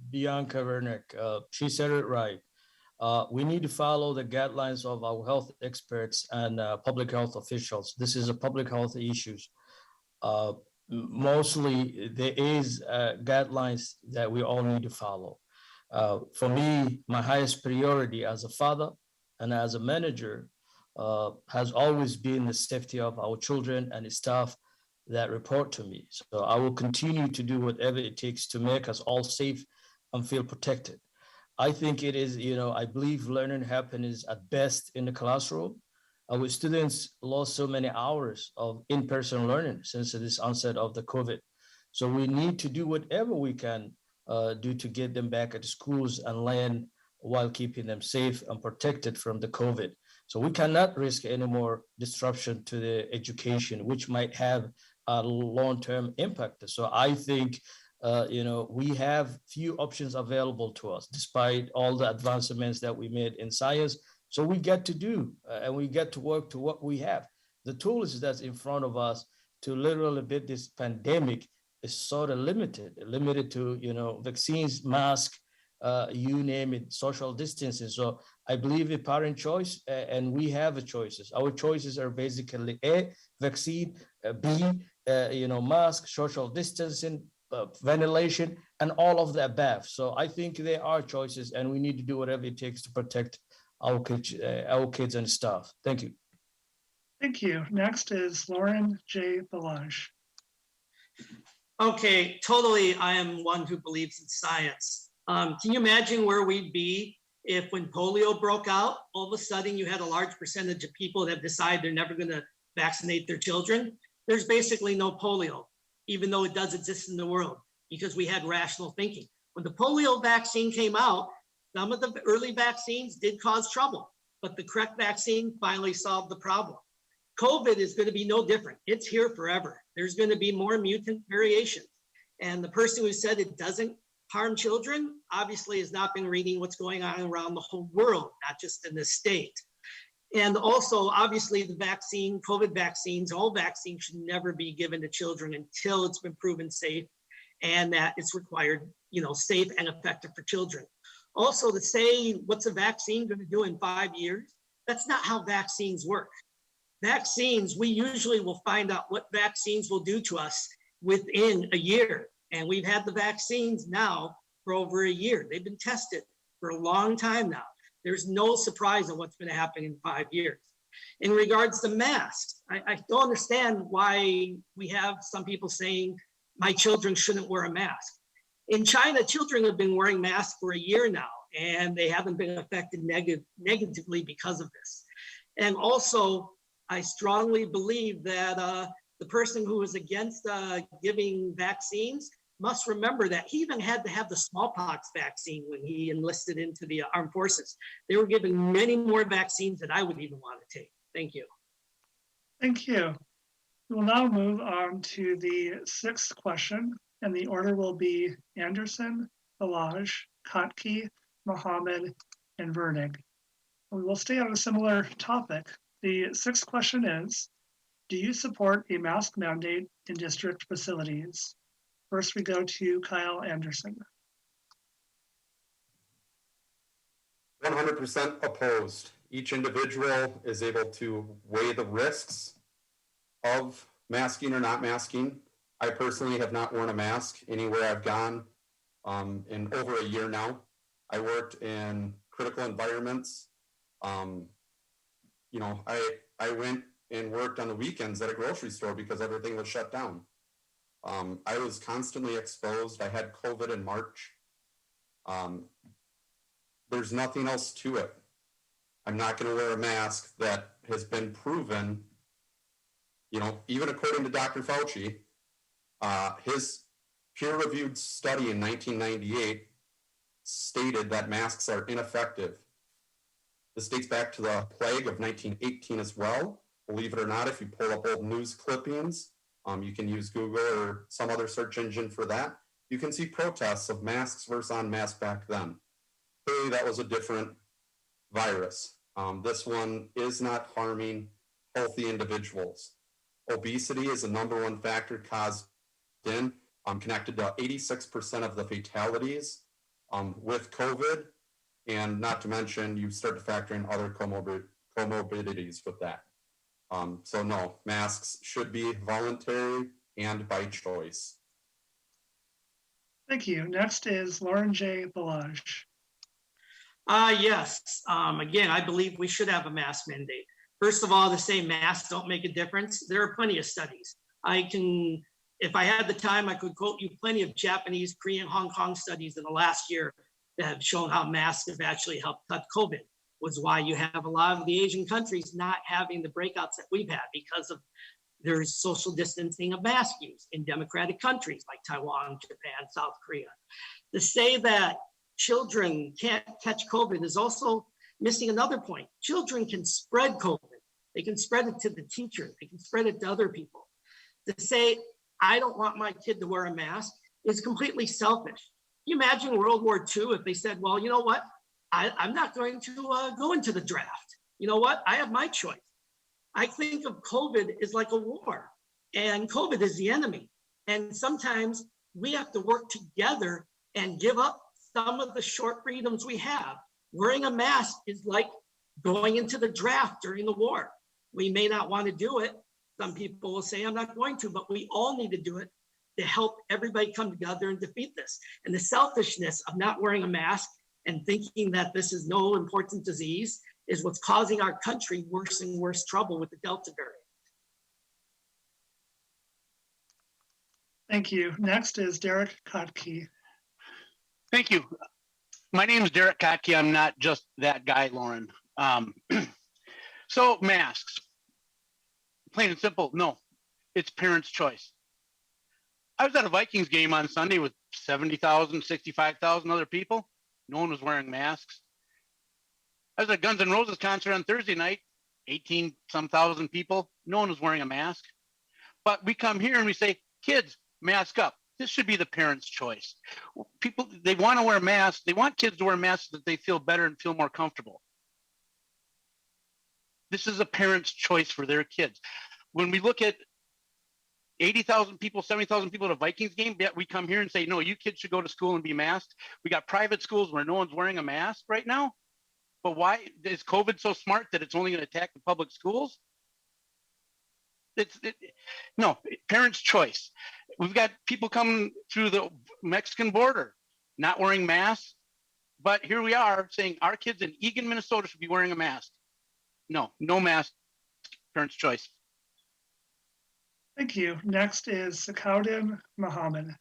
Bianca Virnig. She said it right. We need to follow the guidelines of our health experts and public health officials. This is a public health issues. Mostly there is guidelines that we all need to follow. For me, my highest priority as a father and as a manager has always been the safety of our children and the staff that report to me. So I will continue to do whatever it takes to make us all safe and feel protected. I think it is, I believe learning happens at best in the classroom. Our students lost so many hours of in-person learning since this onset of the COVID. So we need to do whatever we can do to get them back at schools and learn while keeping them safe and protected from the COVID. So we cannot risk any more disruption to the education, which might have a long-term impact. So I think, we have few options available to us, despite all the advancements that we made in science. So we get to do, and we get to work to what we have. The tools that's in front of us to literally beat this pandemic is sort of limited to, vaccines, masks, you name it, social distancing. So I believe a parent choice, and we have choices. Our choices are basically A, vaccine, B, mask, social distancing, ventilation, and all of the above. So I think there are choices, and we need to do whatever it takes to protect our kids and staff. Thank you. Thank you. Next is Loren Jay Balazs. Okay, totally. I am one who believes in science. Can you imagine where we'd be if when polio broke out, all of a sudden you had a large percentage of people that decide they're never going to vaccinate their children? There's basically no polio, even though it does exist in the world, because we had rational thinking. When the polio vaccine came out, some of the early vaccines did cause trouble, but the correct vaccine finally solved the problem. COVID is going to be no different. It's here forever. There's going to be more mutant variations. And the person who said it doesn't harm children obviously has not been reading what's going on around the whole world, not just in this state. And also, obviously, the vaccine, COVID vaccines, all vaccines should never be given to children until it's been proven safe and that it's required, safe and effective for children. Also, to say what's a vaccine going to do in 5 years, that's not how vaccines work. Vaccines, we usually will find out what vaccines will do to us within a year. And we've had the vaccines now for over a year. They've been tested for a long time now. There's no surprise on what's going to happen in 5 years. In regards to masks, I don't understand why we have some people saying my children shouldn't wear a mask. In China, children have been wearing masks for a year now, and they haven't been affected negatively because of this. And also, I strongly believe that the person who is against giving vaccines must remember that he even had to have the smallpox vaccine when he enlisted into the armed forces. They were given many more vaccines than I would even want to take. Thank you. Thank you. We'll now move on to the sixth question, and the order will be Anderson, Balazs, Kottke, Mohamed, and Virnig. We will stay on a similar topic. The sixth question is, do you support a mask mandate in district facilities? First, we go to Kyle Anderson. 100% opposed. Each individual is able to weigh the risks of masking or not masking. I personally have not worn a mask anywhere I've gone in over a year now. I worked in critical environments. I went and worked on the weekends at a grocery store because everything was shut down. I was constantly exposed. I had COVID in March. There's nothing else to it. I'm not going to wear a mask that has been proven, even according to Dr. Fauci, his peer-reviewed study in 1998 stated that masks are ineffective. This dates back to the plague of 1918 as well. Believe it or not, if you pull up old news clippings, you can use Google or some other search engine for that. You can see protests of masks versus unmasked back then. Clearly, that was a different virus. This one is not harming healthy individuals. Obesity is the #1 factor caused in, connected to 86% of the fatalities with COVID. And not to mention, you start to factor in other comorbidities with that. So no, masks should be voluntary and by choice. Thank you. Next is Loren Jay Balazs. Yes, again, I believe we should have a mask mandate. First of all, to say masks don't make a difference, there are plenty of studies. If I had the time, I could quote you plenty of Japanese, Korean, Hong Kong studies in the last year that have shown how masks have actually helped cut COVID, was why you have a lot of the Asian countries not having the breakouts that we've had because of there's social distancing of mask use in democratic countries like Taiwan, Japan, South Korea. To say that children can't catch COVID is also missing another point. Children can spread COVID. They can spread it to the teacher. They can spread it to other people. To say, I don't want my kid to wear a mask is completely selfish. Can you imagine World War II if they said, well, you know what? I'm not going to go into the draft. You know what? I have my choice. I think of COVID as like a war, and COVID is the enemy. And sometimes we have to work together and give up some of the short freedoms we have. Wearing a mask is like going into the draft during the war. We may not want to do it. Some people will say, I'm not going to, but we all need to do it to help everybody come together and defeat this. And the selfishness of not wearing a mask and thinking that this is no important disease is what's causing our country worse and worse trouble with the Delta variant. Thank you. Next is Derek Kottke. Thank you. My name is Derek Kottke. I'm not just that guy, Loren. So masks, plain and simple, no, it's parents' choice. I was at a Vikings game on Sunday with 70,000, 65,000 other people. No one was wearing masks. I was at a Guns N' Roses concert on Thursday night, 18-some thousand people. No one was wearing a mask. But we come here and we say, kids, mask up. This should be the parents' choice. People, they want to wear masks. They want kids to wear masks so that they feel better and feel more comfortable. This is a parent's choice for their kids. When we look at 80,000 people, 70,000 people at a Vikings game, yet we come here and say, no, you kids should go to school and be masked. We got private schools where no one's wearing a mask right now. But why is COVID so smart that it's only going to attack the public schools? No, parents' choice. We've got people coming through the Mexican border, not wearing masks. But here we are saying our kids in Eagan, Minnesota should be wearing a mask. No, no mask, parents' choice. Thank you. Next is Sakawdin Mohamed.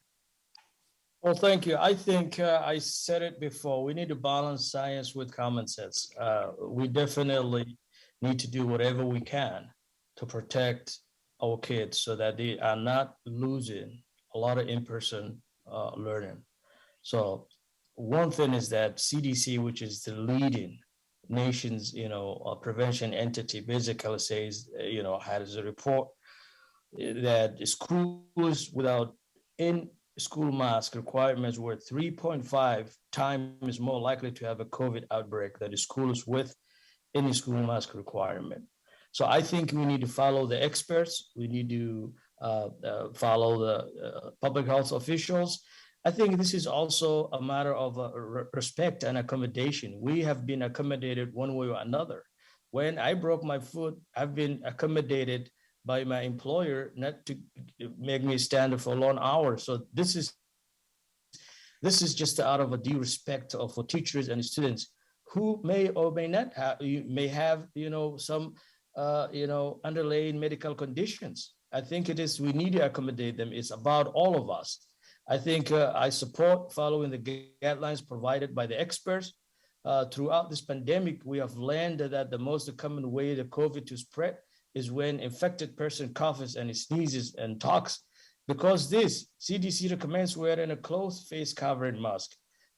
Well, thank you. I think I said it before. We need to balance science with common sense. We definitely need to do whatever we can to protect our kids so that they are not losing a lot of in-person learning. So one thing is that CDC, which is the leading nation's, prevention entity, basically says, has a report that schools without in-school mask requirements were 3.5 times more likely to have a COVID outbreak than the schools with any school mask requirement. So I think we need to follow the experts. We need to follow the public health officials. I think this is also a matter of respect and accommodation. We have been accommodated one way or another. When I broke my foot, I've been accommodated by my employer not to make me stand for long hours. So this is just out of a due respect for teachers and students who may or may not have, some underlying medical conditions. I think we need to accommodate them. It's about all of us. I think I support following the guidelines provided by the experts. Throughout this pandemic, we have learned that the most common way the COVID to spread is when infected person coughs and sneezes and talks. Because this, CDC recommends wearing a closed face covering mask.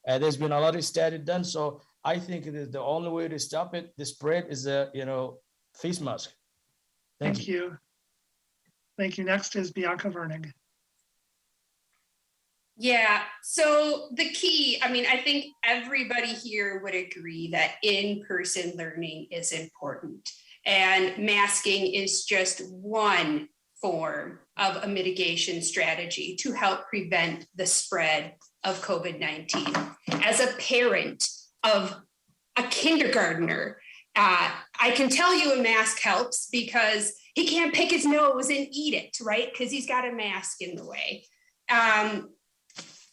There's been a lot of study done. So I think that the only way to stop it, the spread, is a face mask. Thank you. Thank you. Next is Bianca Virnig. Yeah, so the key, I think everybody here would agree that in-person learning is important. And masking is just one form of a mitigation strategy to help prevent the spread of COVID-19. As a parent of a kindergartner, I can tell you a mask helps because he can't pick his nose and eat it, right? Because he's got a mask in the way.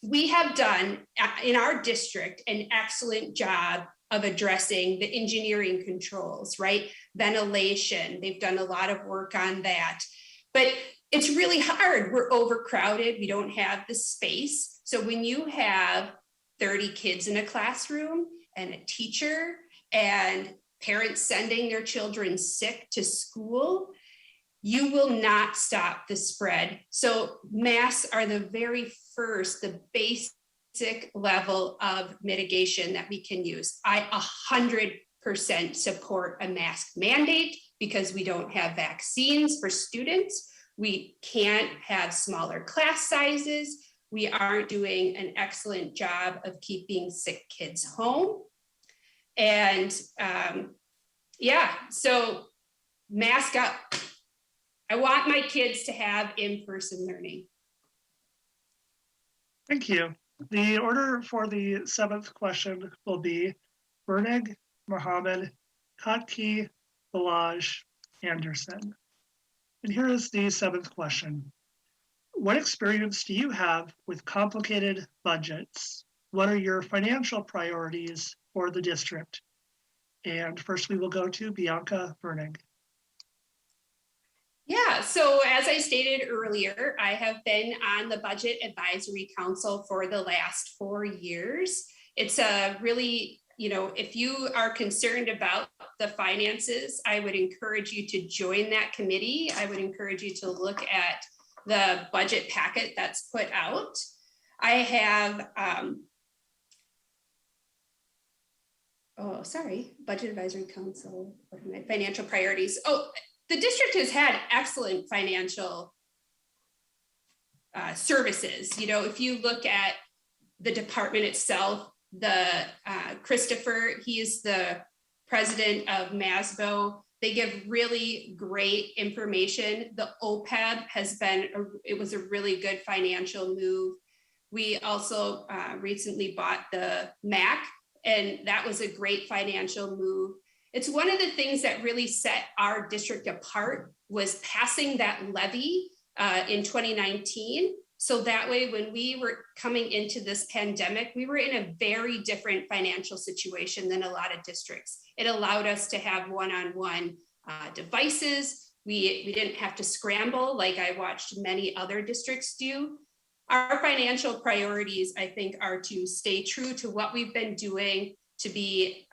We have done in our district an excellent job of addressing the engineering controls, right? Ventilation, they've done a lot of work on that. But it's really hard. We're overcrowded. We don't have the space. So when you have 30 kids in a classroom and a teacher and parents sending their children sick to school, you will not stop the spread. So masks are the very first, the basic level of mitigation that we can use. I 100% support a mask mandate because we don't have vaccines for students. We can't have smaller class sizes. We aren't doing an excellent job of keeping sick kids home. And yeah, so mask up. I want my kids to have in-person learning. Thank you. The order for the seventh question will be Virnig, Mohamed, Kottke, Balazs, Anderson. And here is the seventh question. What experience do you have with complicated budgets? What are your financial priorities for the district? And first we will go to Bianca Virnig. Yeah, so as I stated earlier, I have been on the Budget Advisory Council for the last 4 years. It's a really, if you are concerned about the finances, I would encourage you to join that committee. I would encourage you to look at the budget packet that's put out. I have, Budget Advisory Council, what are my financial priorities? The district has had excellent financial services. If you look at the department itself, Christopher, he is the president of MASBO. They give really great information. The OPEB it was a really good financial move. We also recently bought the MAC, and that was a great financial move. It's one of the things that really set our district apart was passing that levy in 2019. So that way, when we were coming into this pandemic, we were in a very different financial situation than a lot of districts. It allowed us to have one-on-one devices. We didn't have to scramble like I watched many other districts do. Our financial priorities, I think, are to stay true to what we've been doing, to be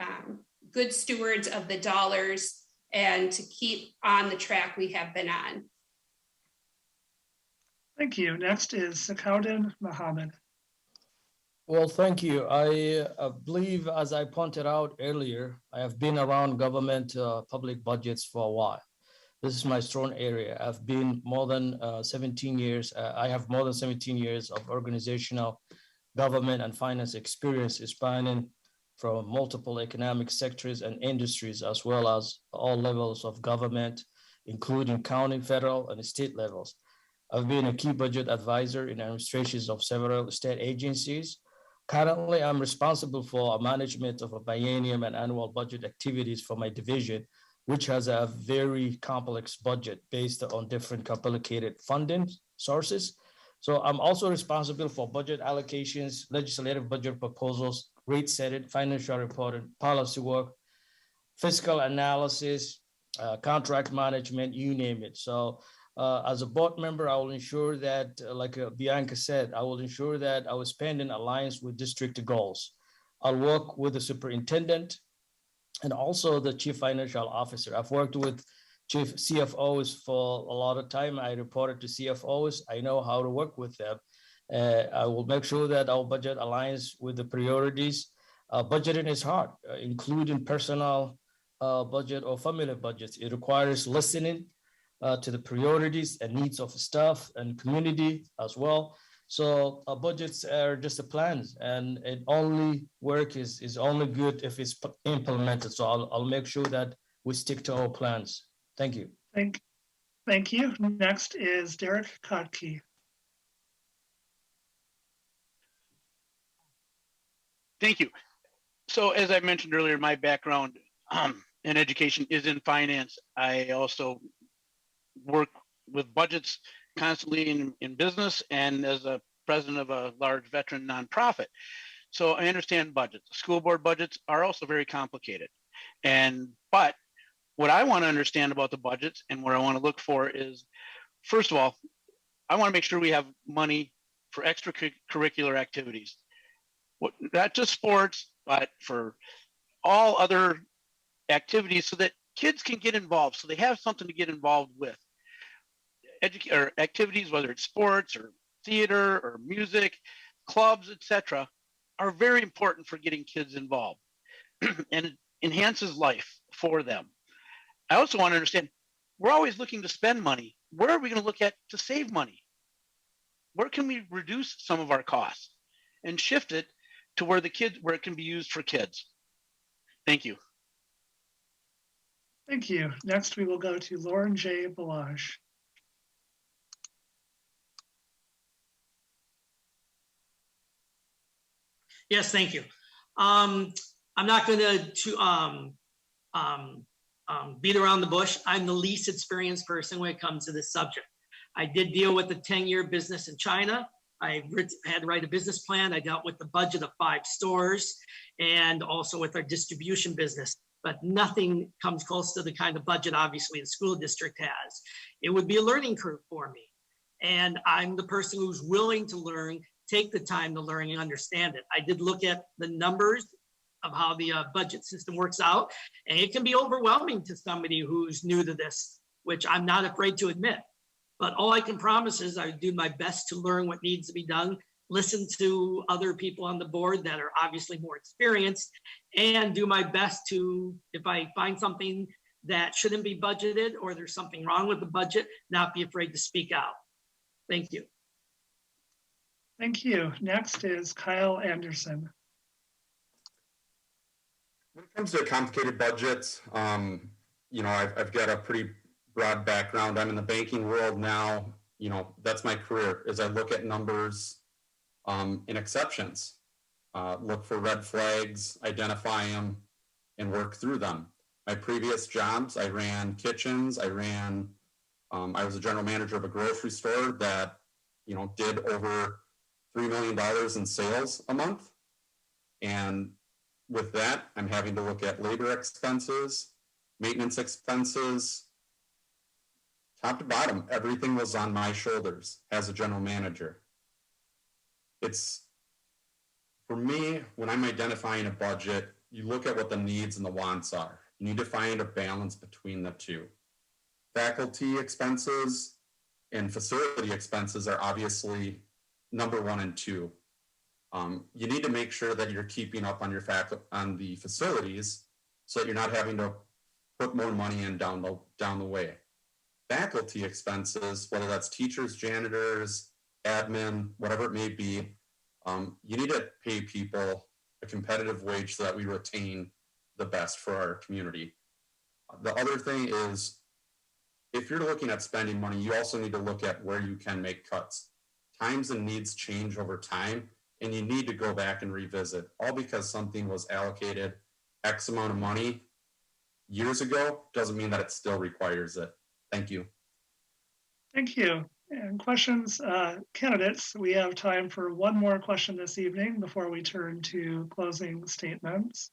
good stewards of the dollars, and to keep on the track we have been on. Thank you. Next is Sakawdin Mohamed. Well, thank you. I believe, as I pointed out earlier, I have been around government public budgets for a while. This is my strong area. I've been more than 17 years. I have more than 17 years of organizational government and finance experience spanning from multiple economic sectors and industries, as well as all levels of government, including county, federal, and state levels. I've been a key budget advisor in administrations of several state agencies. Currently, I'm responsible for management of a biennium and annual budget activities for my division, which has a very complex budget based on different complicated funding sources. So I'm also responsible for budget allocations, legislative budget proposals, rate setting, financial reporting, policy work, fiscal analysis, contract management, you name it. So as a board member, I will ensure that, like Bianca said, I will ensure that our spending aligns with district goals. I'll work with the superintendent and also the chief financial officer. I've worked with chief CFOs for a lot of time. I reported to CFOs. I know how to work with them. I will make sure that our budget aligns with the priorities. Budgeting is hard, including personal budget or family budgets. It requires listening to the priorities and needs of staff and community as well. So budgets are just the plans, and it only work is only good if it's implemented. So I'll make sure that we stick to our plans. Thank you. Thank you. Next is Derek Kottke. Thank you. So as I mentioned earlier, my background in education is in finance. I also work with budgets constantly in business and as a president of a large veteran nonprofit. So I understand budgets. School board budgets are also very complicated. But what I want to understand about the budgets and what I want to look for is first of all, I want to make sure we have money for extracurricular activities. Not just sports, but for all other activities so that kids can get involved, so they have something to get involved with. Or activities, whether it's sports or theater or music, clubs, etc., are very important for getting kids involved and it enhances life for them. I also want to understand, we're always looking to spend money. Where are we going to look at to save money? Where can we reduce some of our costs and shift it to where it can be used for kids? Thank you. Thank you. Next, we will go to Loren Jay Balazs. Yes, thank you. I'm not going to beat around the bush. I'm the least experienced person when it comes to this subject. I did deal with a 10-year business in China. I had to write a business plan. I dealt with the budget of 5 stores and also with our distribution business, but nothing comes close to the kind of budget, obviously, the school district has. It would be a learning curve for me. And I'm the person who's willing to learn, take the time to learn and understand it. I did look at the numbers of how the budget system works out, and it can be overwhelming to somebody who's new to this, which I'm not afraid to admit. But all I can promise is I do my best to learn what needs to be done, listen to other people on the board that are obviously more experienced, and do my best to, if I find something that shouldn't be budgeted or there's something wrong with the budget, not be afraid to speak out. Thank you. Thank you. Next is Kyle Anderson. When it comes to complicated budgets, you know, I've got a pretty broad background. I'm in the banking world now. You know, that's my career, is I look at numbers and exceptions, look for red flags, identify them, and work through them. My previous jobs, I ran kitchens. I was a general manager of a grocery store that, you know, did over $3 million in sales a month. And with that, I'm having to look at labor expenses, maintenance expenses, top to bottom. Everything was on my shoulders as a general manager. It's, for me, when I'm identifying a budget, you look at what the needs and the wants are. You need to find a balance between the two. Faculty expenses and facility expenses are obviously number 1 and 2. You need to make sure that you're keeping up on on the facilities so that you're not having to put more money in down the way. Faculty expenses, whether that's teachers, janitors, admin, whatever it may be, you need to pay people a competitive wage so that we retain the best for our community. The other thing is, if you're looking at spending money, you also need to look at where you can make cuts. Times and needs change over time, and you need to go back and revisit. All because something was allocated X amount of money years ago doesn't mean that it still requires it. Thank you. Thank you. And questions, candidates, we have time for one more question this evening before we turn to closing statements.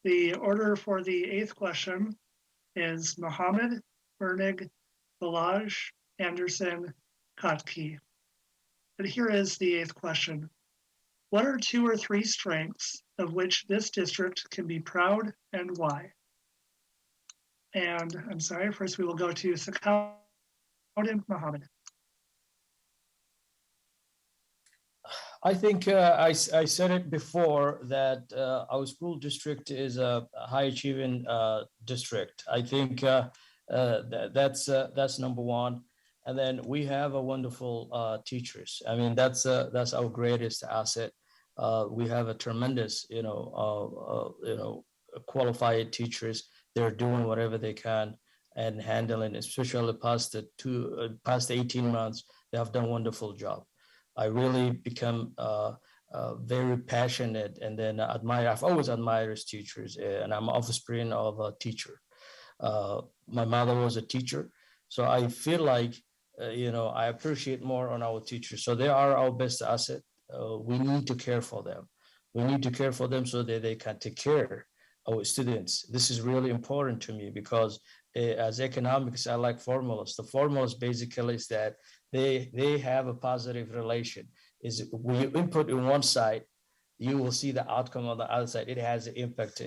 The order for the 8th question is Mohamed, Virnig, Balazs, Anderson, Kottke. And here is the 8th question. What are 2 or 3 strengths of which this district can be proud and why? And I'm sorry, first we will go to Sakawdin Mohamed. I think I said it before that our school district is a high achieving district. I think that's number 1. And then we have a wonderful teachers. I mean, that's our greatest asset. We have a tremendous, qualified teachers. They're doing whatever they can and handling, especially past the 18 months, they have done a wonderful job. I really become very passionate and then admire. I've always admired teachers, and I'm offspring of a teacher. My mother was a teacher, so I feel like I appreciate more on our teachers. So they are our best asset. We need to care for them. We need to care for them so that they can take care of our students. This is really important to me because as economics, I like formulas. The formulas basically is that they have a positive relation. Is when you input in one side, you will see the outcome on the other side. It has an impact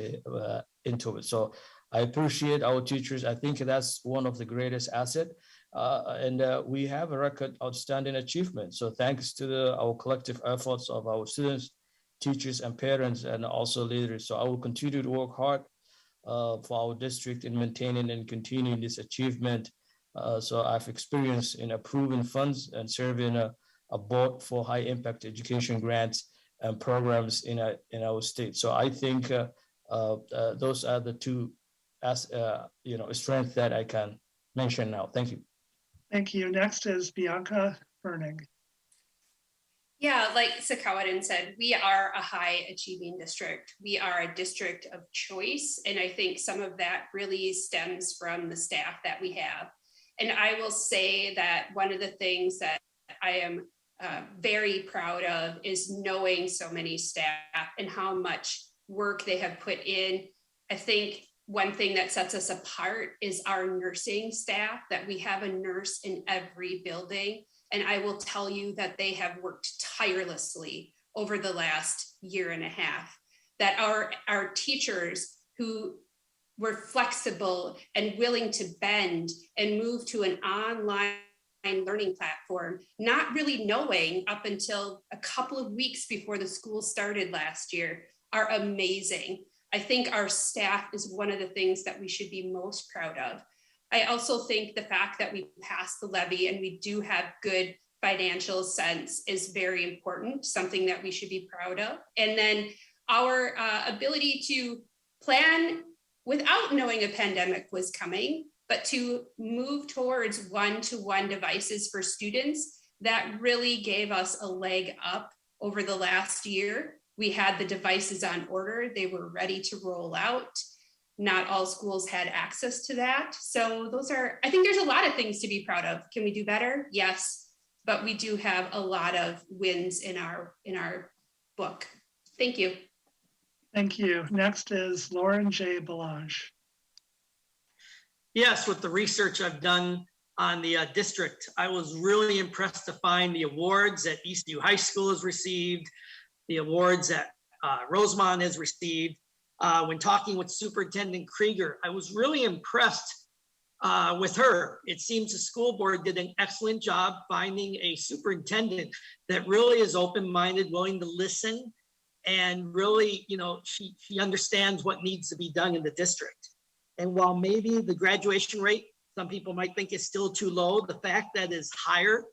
into it. So I appreciate our teachers. I think that's one of the greatest assets. And we have a record outstanding achievement. So thanks to our collective efforts of our students, teachers, and parents, and also leaders. So I will continue to work hard for our district in maintaining and continuing this achievement. So I've experienced in approving funds and serving a board for high impact education grants and programs in our state. So I think those are the two strengths that I can mention now. Thank you. Thank you. Next is Bianca Virnig. Yeah, like Sakawdin said, we are a high achieving district. We are a district of choice. And I think some of that really stems from the staff that we have. And I will say that one of the things that I am very proud of is knowing so many staff and how much work they have put in. I think one thing that sets us apart is our nursing staff, that we have a nurse in every building. And I will tell you that they have worked tirelessly over the last year and a half, that our teachers who were flexible and willing to bend and move to an online learning platform, not really knowing up until a couple of weeks before the school started last year, are amazing. I think our staff is one of the things that we should be most proud of. I also think the fact that we passed the levy and we do have good financial sense is very important, something that we should be proud of. And then our ability to plan without knowing a pandemic was coming, but to move towards one-to-one devices for students, that really gave us a leg up over the last year. We had the devices on order, they were ready to roll out. Not all schools had access to that. So I think there's a lot of things to be proud of. Can we do better? Yes, but we do have a lot of wins in our book. Thank you. Thank you. Next is Loren Jay Balazs. Yes, with the research I've done on the district, I was really impressed to find the awards that Eastview High School has received, the awards that Rosemont has received. When talking with Superintendent Krieger, I was really impressed with her. It seems the school board did an excellent job finding a superintendent that really is open-minded, willing to listen, and really, she understands what needs to be done in the district. And while maybe the graduation rate, some people might think is still too low, the fact that it's higher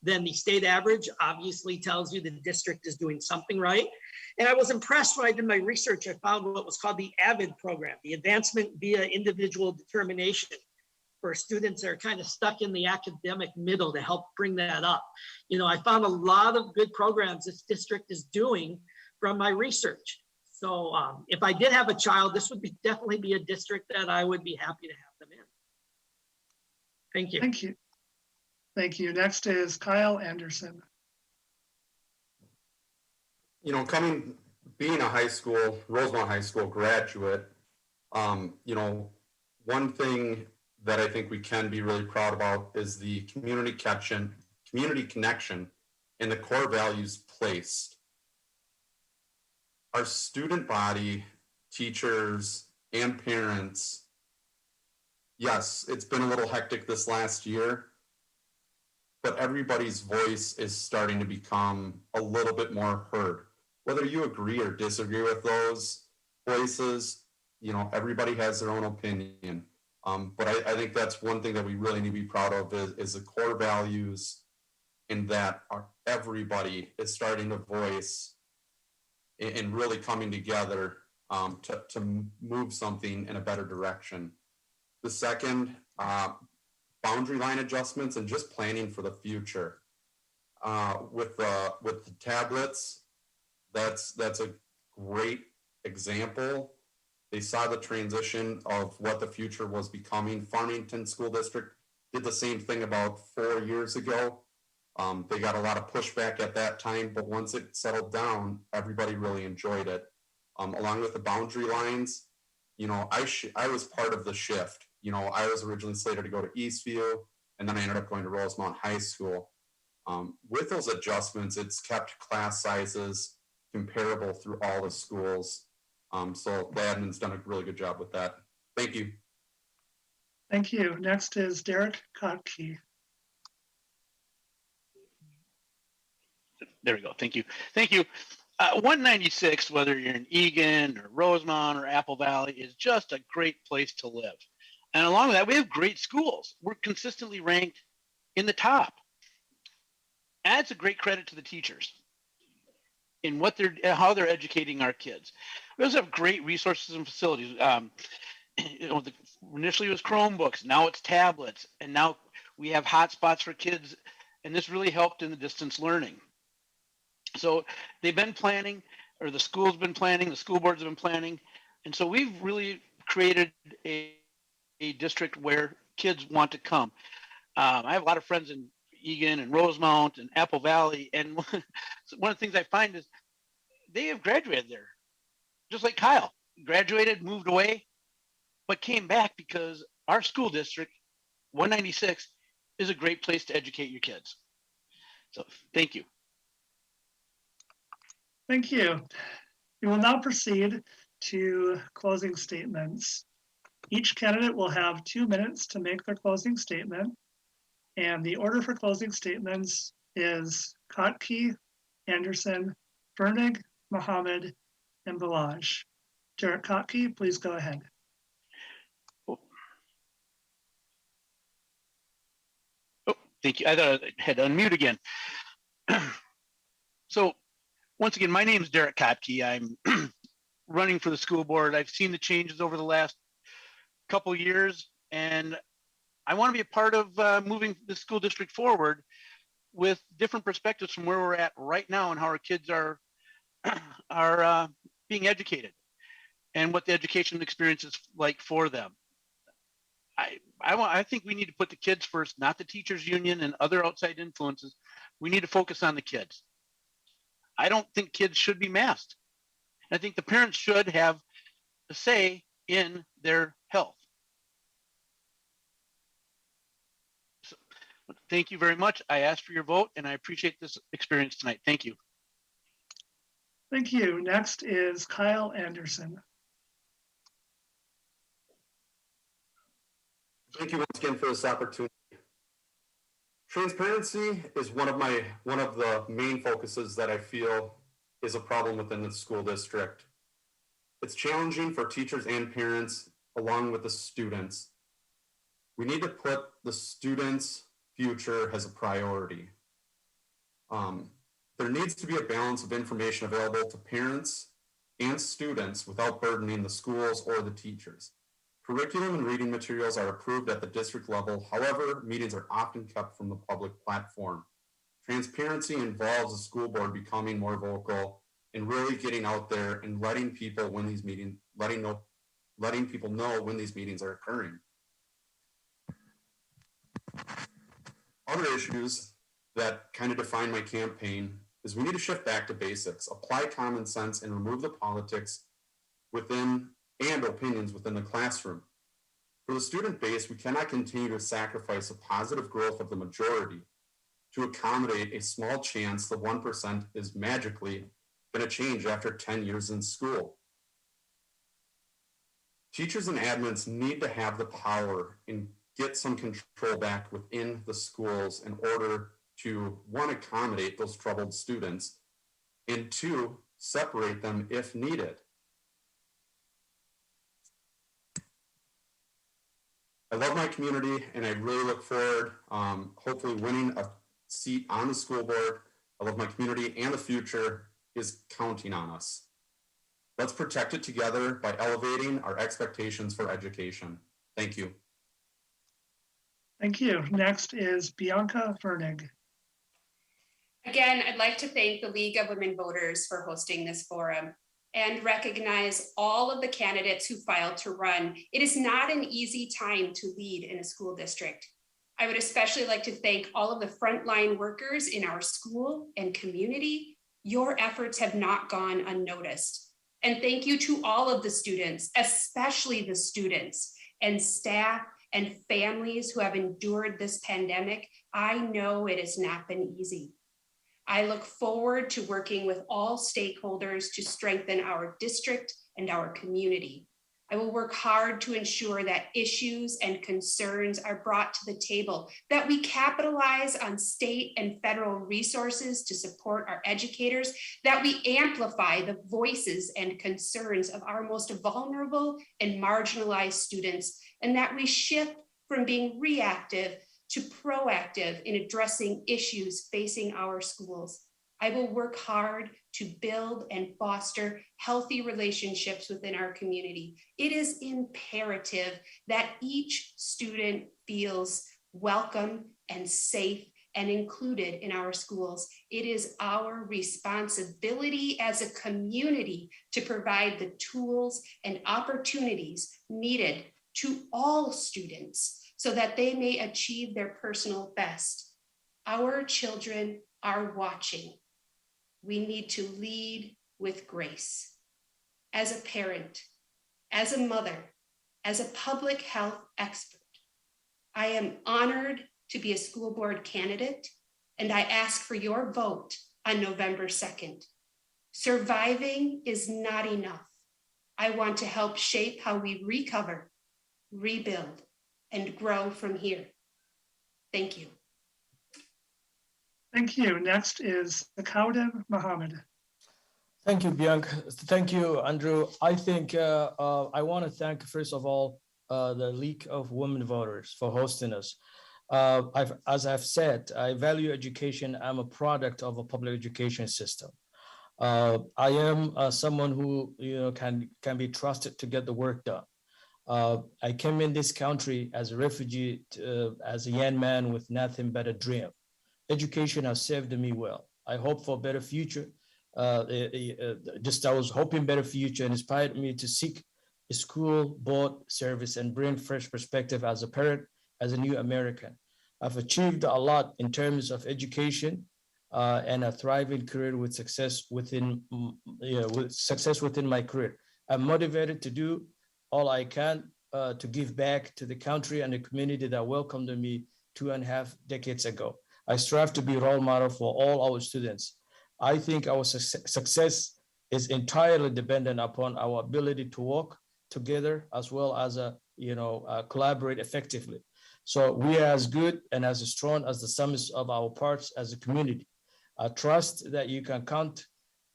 than the state average obviously tells you the district is doing something right. And I was impressed when I did my research. I found what was called the AVID program, the Advancement via Individual Determination, for students that are kind of stuck in the academic middle to help bring that up. I found a lot of good programs this district is doing from my research. So if I did have a child, this would definitely be a district that I would be happy to have them in. Thank you. Thank you. Thank you. Next is Kyle Anderson. Being a Rosemont High School graduate, one thing that I think we can be really proud about is the community connection and the core values placed. Our student body, teachers, and parents, yes, it's been a little hectic this last year, but everybody's voice is starting to become a little bit more heard. Whether you agree or disagree with those voices, everybody has their own opinion. But I think that's one thing that we really need to be proud of is the core values, in that everybody is starting to voice and really coming together to move something in a better direction. The second, boundary line adjustments and just planning for the future. With the tablets, that's a great example. They saw the transition of what the future was becoming. Farmington School District did the same thing about 4 years ago. They got a lot of pushback at that time, but once it settled down, everybody really enjoyed it. Along with the boundary lines, I was part of the shift You know, I was originally slated to go to Eastview, and then I ended up going to Rosemount High School. With those adjustments, it's kept class sizes comparable through all the schools. So the admin's done a really good job with that. Thank you. Thank you. Next is Derek Kottke. There we go. Thank you. Thank you. 196, whether you're in Eagan or Rosemount or Apple Valley, is just a great place to live. And along with that, we have great schools. We're consistently ranked in the top. And that's a great credit to the teachers in how they're educating our kids. We also have great resources and facilities. Initially it was Chromebooks, now it's tablets, and now we have hotspots for kids, and this really helped in the distance learning. So they've been planning, or the school's been planning, the school boards have been planning, and so we've really created a district where kids want to come. I have a lot of friends in Eagan and Rosemount and Apple Valley, and one of the things I find is they have graduated there, just like Kyle, graduated, moved away, but came back because our school district, 196, is a great place to educate your kids. So thank you. Thank you. We will now proceed to closing statements. Each candidate will have 2 minutes to make their closing statement. And the order for closing statements is Kottke, Anderson, Virnig, Mohamed, and Balazs. Derek Kottke, please go ahead. Oh, thank you. I thought I had to unmute again. So once again, my name is Derek Kottke. I'm running for the school board. I've seen the changes over the last couple of years, and I want to be a part of moving the school district forward with different perspectives from where we're at right now and how our kids are being educated and what the education experience is like for them. I think we need to put the kids first, not the teachers union and other outside influences. We need to focus on the kids. I don't think kids should be masked. I think the parents should have a say in their health. So, thank you very much. I asked for your vote, and I appreciate this experience tonight. Thank you. Thank you. Next is Kyle Anderson. Thank you once again for this opportunity. Transparency is one of the main focuses that I feel is a problem within the school district. It's challenging for teachers and parents along with the students. We need to put the students' future as a priority. There needs to be a balance of information available to parents and students without burdening the schools or the teachers. Curriculum and reading materials are approved at the district level. However, meetings are often kept from the public platform. Transparency involves the school board becoming more vocal and really getting out there and letting people when these meetings, letting people know when these meetings are occurring. Other issues that kind of define my campaign is we need to shift back to basics, apply common sense, and remove the politics within and opinions within the classroom. For the student base, we cannot continue to sacrifice the positive growth of the majority to accommodate a small chance the 1% is magically going to change after 10 years in school. Teachers and admins need to have the power and get some control back within the schools in order to, one, accommodate those troubled students, and two, separate them if needed. I love my community, and I really look forward, hopefully winning a seat on the school board. I love my community, and the future is counting on us. Let's protect it together by elevating our expectations for education. Thank you. Thank you. Next is Bianca Virnig. Again, I'd like to thank the League of Women Voters for hosting this forum and recognize all of the candidates who filed to run. It is not an easy time to lead in a school district. I would especially like to thank all of the frontline workers in our school and community. Your efforts have not gone unnoticed. And thank you to all of the students, especially the students. and staff and families who have endured this pandemic, I know it has not been easy. I look forward to working with all stakeholders to strengthen our district and our community. I will work hard to ensure that issues and concerns are brought to the table, that we capitalize on state and federal resources to support our educators, that we amplify the voices and concerns of our most vulnerable and marginalized students, and that we shift from being reactive to proactive in addressing issues facing our schools. I will work hard to build and foster healthy relationships within our community. It is imperative that each student feels welcome and safe and included in our schools. It is our responsibility as a community to provide the tools and opportunities needed to all students so that they may achieve their personal best. Our children are watching. We need to lead with grace. As a parent, as a mother, as a public health expert, I am honored to be a school board candidate, and I ask for your vote on November 2nd. Surviving is not enough. I want to help shape how we recover, rebuild, and grow from here. Thank you. Thank you. Next is Sakawdin Mohamed. Thank you, Bianca. Thank you, Andrew. I think I want to thank, first of all, the League of Women Voters for hosting us. As I've said, I value education. I'm a product of a public education system. I am someone who can be trusted to get the work done. I came in this country as a refugee, as a young man with nothing but a dream. Education has served me well. I hope for a better future. I was hoping better future and inspired me to seek a school board service and bring fresh perspective as a parent, as a new American. I've achieved a lot in terms of education and a thriving career with success within my career. I'm motivated to do all I can to give back to the country and the community that welcomed me 2.5 decades ago. I strive to be a role model for all our students. I think our success is entirely dependent upon our ability to work together as well as collaborate effectively. So we are as good and as strong as the sums of our parts as a community. I trust that you can count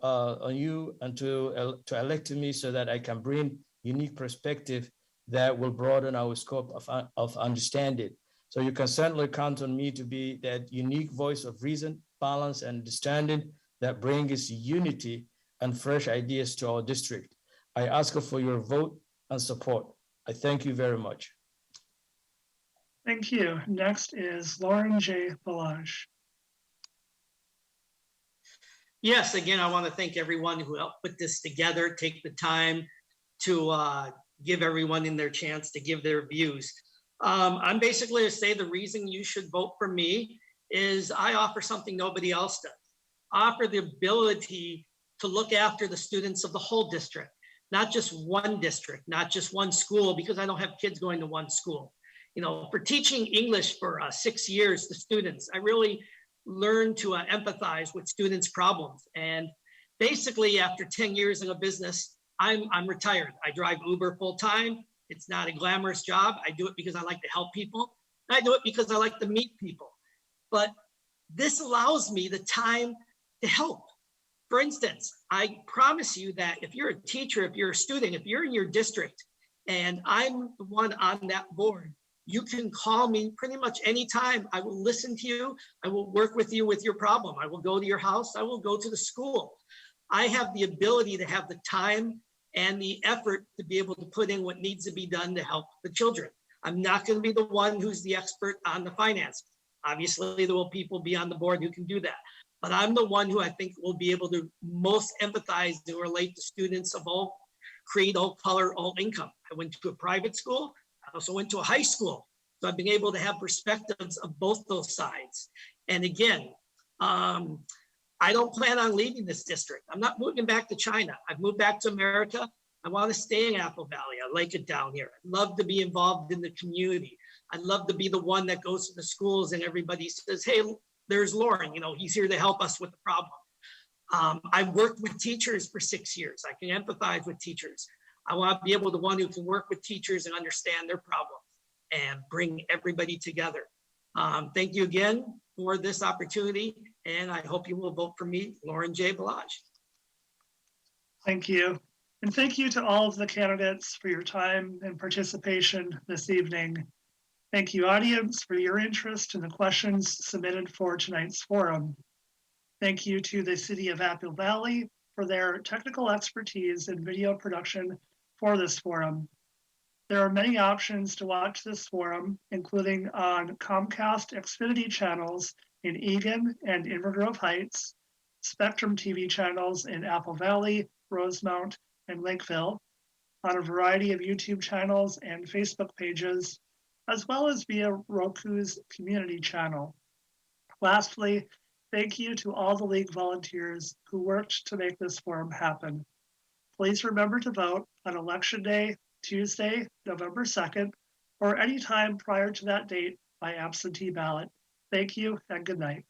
on you and to elect me so that I can bring unique perspective that will broaden our scope of understanding. So you can certainly count on me to be that unique voice of reason, balance, and understanding that brings unity and fresh ideas to our district. I ask for your vote and support. I thank you very much. Thank you. Next is Loren Jay Balazs. Yes, again, I want to thank everyone who helped put this together, take the time to give everyone in their chance to give their views. I'm basically to say the reason you should vote for me is I offer something nobody else does. I offer the ability to look after the students of the whole district, not just one district, not just one school, because I don't have kids going to one school. For teaching English for 6 years to students, I really learned to empathize with students' problems. And basically after 10 years in a business, I'm retired. I drive Uber full time. It's not a glamorous job. I do it because I like to help people. I do it because I like to meet people. But this allows me the time to help. For instance, I promise you that if you're a teacher, if you're a student, if you're in your district and I'm the one on that board, you can call me pretty much anytime. I will listen to you. I will work with you with your problem. I will go to your house. I will go to the school. I have the ability to have the time and the effort to be able to put in what needs to be done to help the children. I'm not going to be the one who's the expert on the finance. Obviously, there will people be on the board who can do that. But I'm the one who I think will be able to most empathize and relate to students of all creed, all color, all income. I went to a private school. I also went to a high school. So I've been able to have perspectives of both those sides. And again, I don't plan on leaving this district. I'm not moving back to China. I've moved back to America. I want to stay in Apple Valley. I like it down here. I love to be involved in the community. I love to be the one that goes to the schools and everybody says, hey, there's Loren, you know, he's here to help us with the problem. I've worked with teachers for 6 years. I can empathize with teachers. I want to be able to one who can work with teachers and understand their problems and bring everybody together. Thank you again for this opportunity, and I hope you will vote for me, Loren Jay Balazs. Thank you. And thank you to all of the candidates for your time and participation this evening. Thank you, audience, for your interest in the questions submitted for tonight's forum. Thank you to the City of Apple Valley for their technical expertise in video production for this forum. There are many options to watch this forum, including on Comcast Xfinity channels in Eagan and Inver Grove Heights, Spectrum TV channels in Apple Valley, Rosemount, and Lakeville, on a variety of YouTube channels and Facebook pages, as well as via Roku's community channel. Lastly, thank you to all the League volunteers who worked to make this forum happen. Please remember to vote on Election Day, Tuesday, November 2nd, or any time prior to that date by absentee ballot. Thank you and good night.